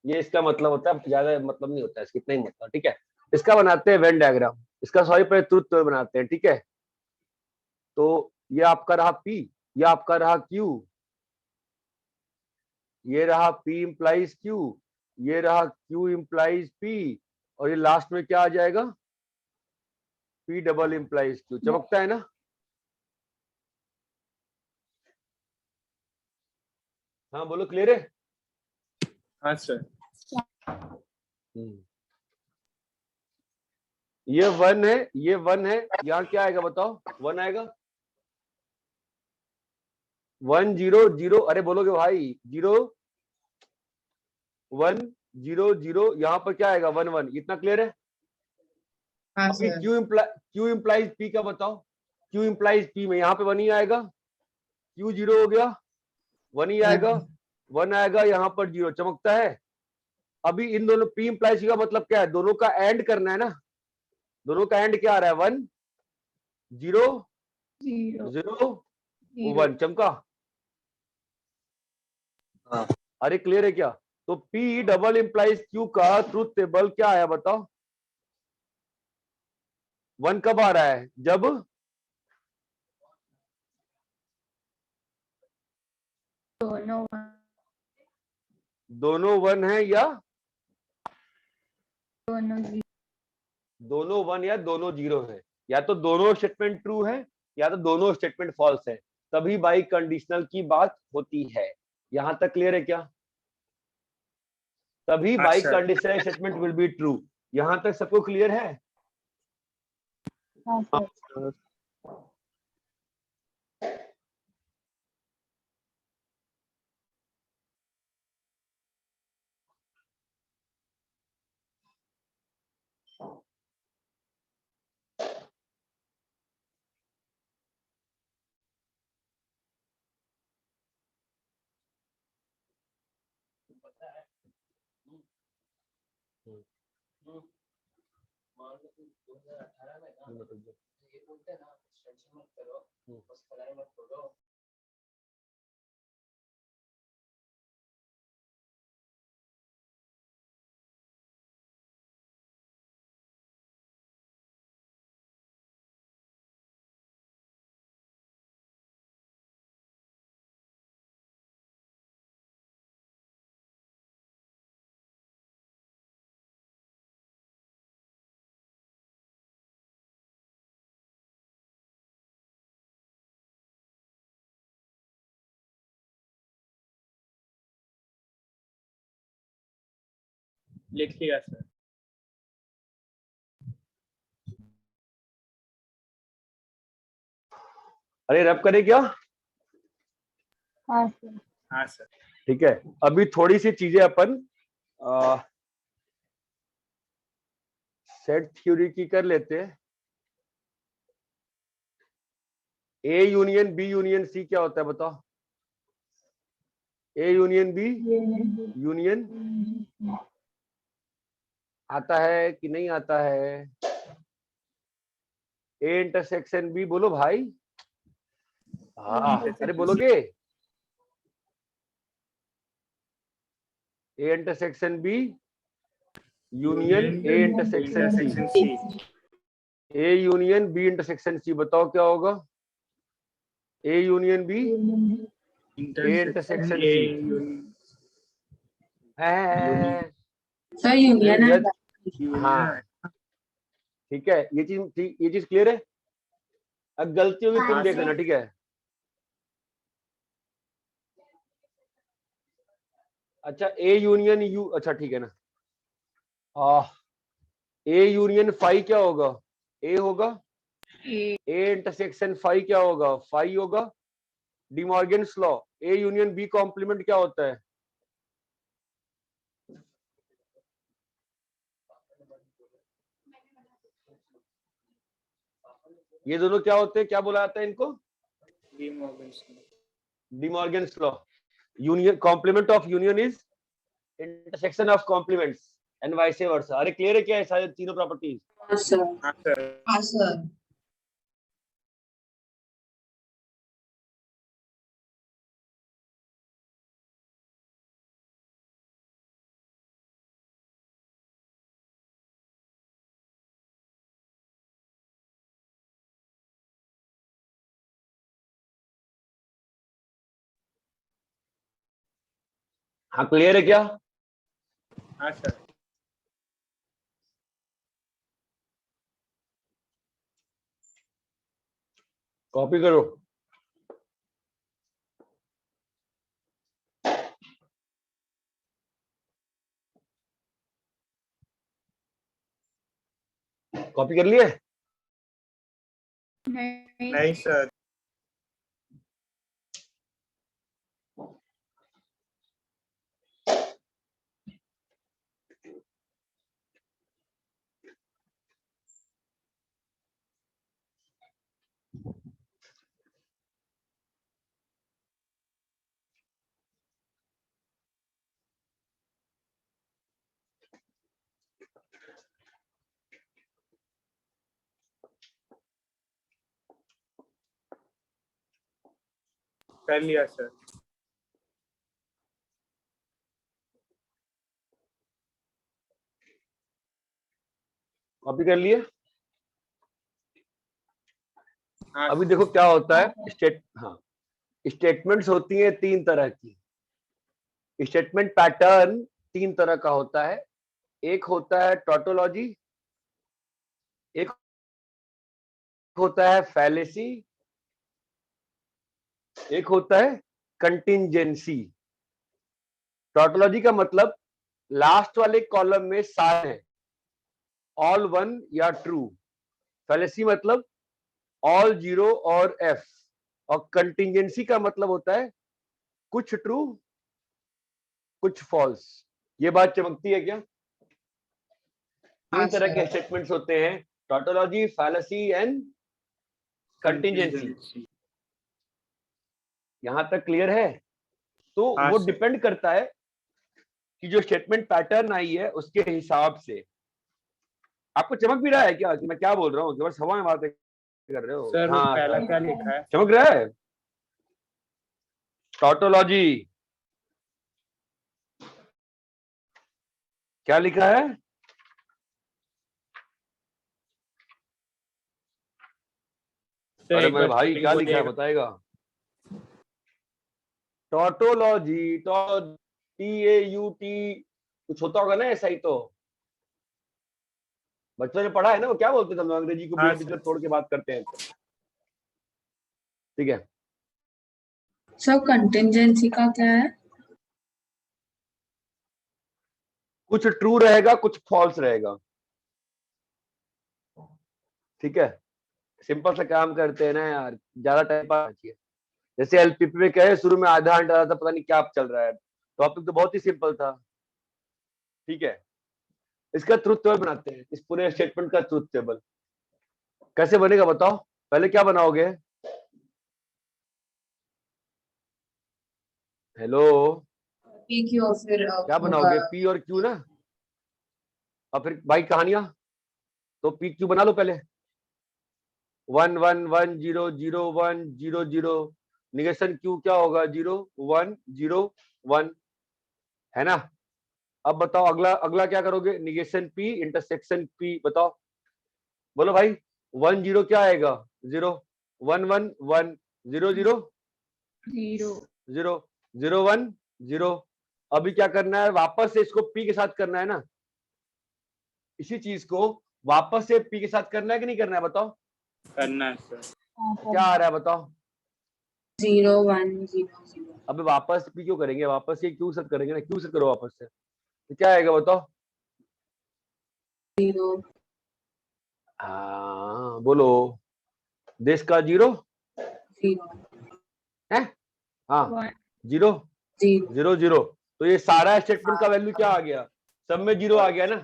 ये इसका मतलब होता है, ज्यादा मतलब नहीं होता है, इसका इतना ही मतलब, ठीक है। इसका बनाते हैं वेन डायग्राम, इसका सॉरी पहले ट्रुथ टेबल बनाते हैं, ठीक है। तो ये आपका रहा P, ये आपका रहा Q, ये रहा P इंप्लाइज Q, ये रहा Q इंप्लाइज P, और ये लास्ट में क्या आ जाएगा? P double implies Q। चमकता है ना? हाँ बोलो, क्लियर है? हाँ सर। ये 1 है, ये 1 है, यहाँ क्या आएगा बताओ? 1 आएगा। 1 0 0, अरे बोलोगे भाई 0 1 0 0, यहाँ पर क्या आएगा? 1 1। इतना क्लियर है? हाँ अभी सर। Q इंप्लाइज P का बताओ। Q इंप्लाइज P में यहाँ पे 1 ही आएगा, Q 0 हो गया, 1 ही आएगा, 1 आएगा, यहाँ पर 0। चमकता है? अभी इन दोनों P इंप्लाइज का मतलब क्या है? दोनों का एंड करना है ना। दोनों का एंड क्या आ रहा है? 1 0 0 0 0 1। चमका? हाँ, अरे क्लियर है क्या? तो P डबल इंप्लाइज Q का ट्रुथ टेबल क्या आया बताओ? 1 कब आ रहा है? जब दोनों दोनों 1 है या दोनों 0। दोनों 1 या दोनों 0 है। या तो दोनों स्टेटमेंट ट्रू है या तो दोनों स्टेटमेंट फॉल्स है, तभी बाई कंडीशनल की बात होती है। यहां तक क्लियर है क्या? तभी हाँ by sir. Conditional statement will be true. यहां तक सबको क्लियर है? हाँ सर। लिख लिया सर। अरे रब करे क्या? हाँ सर। हाँ सर। ठीक है, अभी थोड़ी सी चीजें अपन सेट थ्योरी की कर लेते हैं। A union B union C क्या होता है बताओ? ए यूनियन बी यूनियन आता है कि नहीं आता है? ए इंटरसेक्शन बी, बोलो भाई। हाँ अरे बोलोगे A intersection B union A intersection C, A union B intersection C, बताओ क्या होगा? A union B A intersection C है। सर यूनियन है। हाँ ठीक है, ये चीज क्लियर है। अब गलती होगी तुम देख लेना, ठीक है। अच्छा ए यूनियन यू, अच्छा ठीक है ना। ए यूनियन फाई क्या होगा? ए होगा। ए इंटरसेक्शन फाई क्या होगा? फाई होगा। De Morgan's law, A union B complement क्या होता है? ये दोनों क्या होते हैं, क्या बोला जाता है इनको? De Morgan's law. Union complement of union is intersection of complements and vice versa. अरे क्लियर है क्या है सारे तीनों प्रॉपर्टीज? हाँ सर। हाँ क्लियर है क्या? हाँ सर। कॉपी करो। कॉपी कर लिए? नहीं सर। कर लिया सर। कॉपी कर लिए? हाँ अभी देखो क्या होता है। स्टेटमेंट्स होती हैं तीन तरह की। स्टेटमेंट पैटर्न तीन तरह का होता है। एक होता है टॉटोलॉजी, एक होता है फैलेसी, एक होता है कंटिंजेंसी। टॉटोलॉजी का मतलब लास्ट वाले कॉलम में सारे है, ऑल वन या ट्रू। फैलेसी मतलब ऑल जीरो और एफ। और कंटिंजेंसी का मतलब होता है कुछ ट्रू कुछ फॉल्स। ये बात चमकती है क्या? तीन तरह के स्टेटमेंट्स होते हैं, टॉटोलॉजी, फैलेसी एंड कंटिंजेंसी। यहां तक क्लियर है? तो हाँ वो सर। डिपेंड करता है कि जो स्टेटमेंट पैटर्न आई है उसके हिसाब से। आपको चमक भी रहा है क्या कि मैं क्या बोल रहा हूँ? बस हवा में बातें कर रहे हो? सर वो हाँ पहला क्या लिखा है? चमक रहा है। टॉटोलॉजी क्या लिखा है? सर अरे एक मेरे बार भाई स्पेलिंग क्या लिखा है बोलिएगा। बताएगा? टॉटोलॉजी, TAUT कुछ होता होगा ना ऐसा ही तो। बचपन में पढ़ा है ना, वो क्या बोलते थे हम लोग, अंग्रेजी को हाँ बीच बीच में सर। तोड़ के बात करते हैं तो। ठीक है, सर कंटिंजेंसी का क्या है? कुछ ट्रू रहेगा कुछ फॉल्स रहेगा। ठीक है, सिंपल सा काम करते हैं ना यार, ज्यादा टाइम पास चाहिए। जैसे LPP में कहे शुरू में आधा घंटा था, पता नहीं क्या चल रहा है। टॉपिक तो बहुत ही सिंपल था। ठीक है, इसका ट्रुथ टेबल बनाते हैं, इस पूरे स्टेटमेंट का ट्रुथ टेबल कैसे बनेगा बताओ? पहले क्या बनाओगे? हेलो, पी क्यू और फिर क्या बनाओगे? P और Q ना, और फिर भाई कहानियां। तो PQ बना लो पहले। 1 1 1 0 0 1 0 0 निगेशन क्यू क्या होगा 0 1 0 1 है ना। अब बताओ अगला अगला क्या करोगे, निगेशन पी इंटरसेक्शन पी, बताओ बोलो भाई। 1 0 क्या आएगा 0 1 1 1 0 0 0 0 0 1 0। अभी क्या करना है, वापस से इसको पी के साथ करना है ना, इसी चीज को वापस से पी के साथ करना है कि नहीं करना है, बताओ करना है सर। क्या आ रहा है बताओ। 0 1 0 0 अबे वापस पी क्यों करेंगे, वापस ये क्यू साथ करेंगे ना, क्यू साथ करो वापस से, तो क्या आएगा बताओ। 0 हाँ बोलो, देश का 0 0 है, हाँ 1 0 0 0 0। तो ये सारा स्टेटमेंट का वैल्यू क्या आ गया, सब में 0 आ गया ना,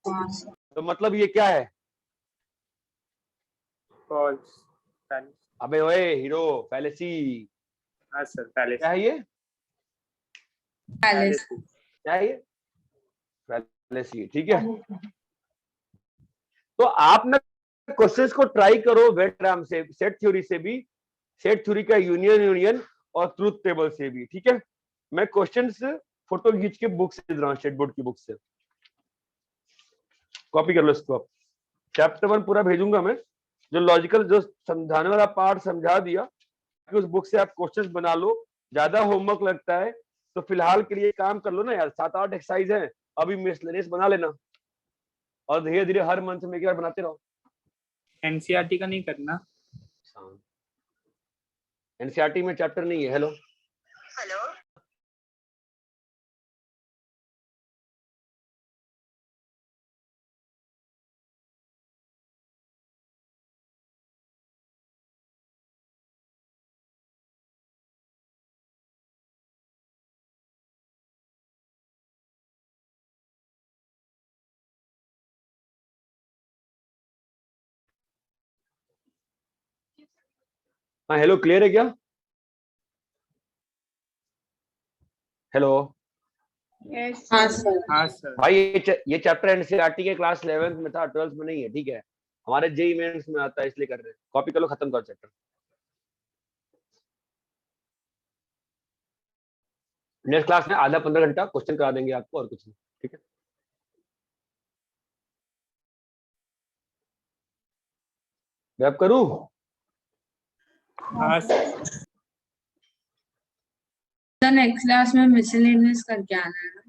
हाँ सर तो मतलब ये क्या है। फॉल्स। फैलेसी। अबे ओए हीरो, फैलेसी। हाँ सर फैलेसी। क्या है ये, पैलेस क्या है ये, फैलेसी, ठीक है। तो आप ना क्वेश्चंस को ट्राई करो वेट डायग्राम से, सेट थ्योरी से भी, सेट थ्योरी का यूनियन यूनियन और ट्रूथ टेबल से भी, ठीक है। मैं क्वेश्चंस फोटो खींच के बुक से दे रहा हूँ, स्टेट बोर्ड की बुक से, कॉपी कर लो इसको। आप चैप्टर 1 पूरा भेजूंगा मैं, जो लॉजिकल जो समझाने वाला पार्ट समझा दिया, कि उस बुक से आप क्वेश्चंस बना लो। ज्यादा होमवर्क लगता है तो फिलहाल के लिए काम कर लो ना यार, 7-8 एक्सरसाइज है, अभी मिसलेनियस बना लेना, और धीरे धीरे हर मंथ में एक बार बनाते रहो। एनसीईआरटी का नहीं करना। एनसीईआरटी में चैप्टर नहीं है। हेलो हाँ हेलो, क्लियर है क्या, हेलो। यस हाँ सर हाँ सर। भाई ये चैप्टर एनसीईआरटी के क्लास 11th में था, 12th में नहीं है, ठीक है। हमारे जेईई मेंस में आता है, इसलिए कर रहे हैं। कॉपी कर लो, खत्म करो चैप्टर। नेक्स्ट क्लास में आधा 15 घंटा क्वेश्चन करा देंगे आपको, और कुछ नहीं, ठीक है। मैं करूं, हाँ सर। सर नेक्स्ट क्लास में मिसलेनियस करके आना है ना।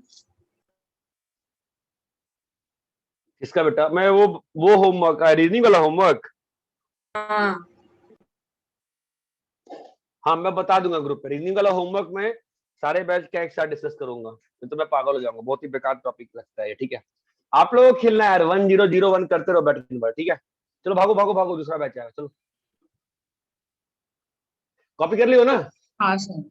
इसका बेटा मैं वो होमवर्क, रीजनिंग वाला होमवर्क, हाँ हाँ मैं बता दूंगा ग्रुप पे। रीजनिंग वाला होमवर्क में सारे बैच का एक साथ डिस्कस करूंगा, तो मैं पागल हो जाऊंगा, बहुत ही बेकार टॉपिक लगता है ये, ठीक है। आप लोगों को खेलना है यार, 1 0 0 1 करते रहो बैठ दिन भर, ठीक है। चलो भागो भागो भागो, दूसरा बैच आएगा, चलो। कॉपी कर लियो ना। हाँ सर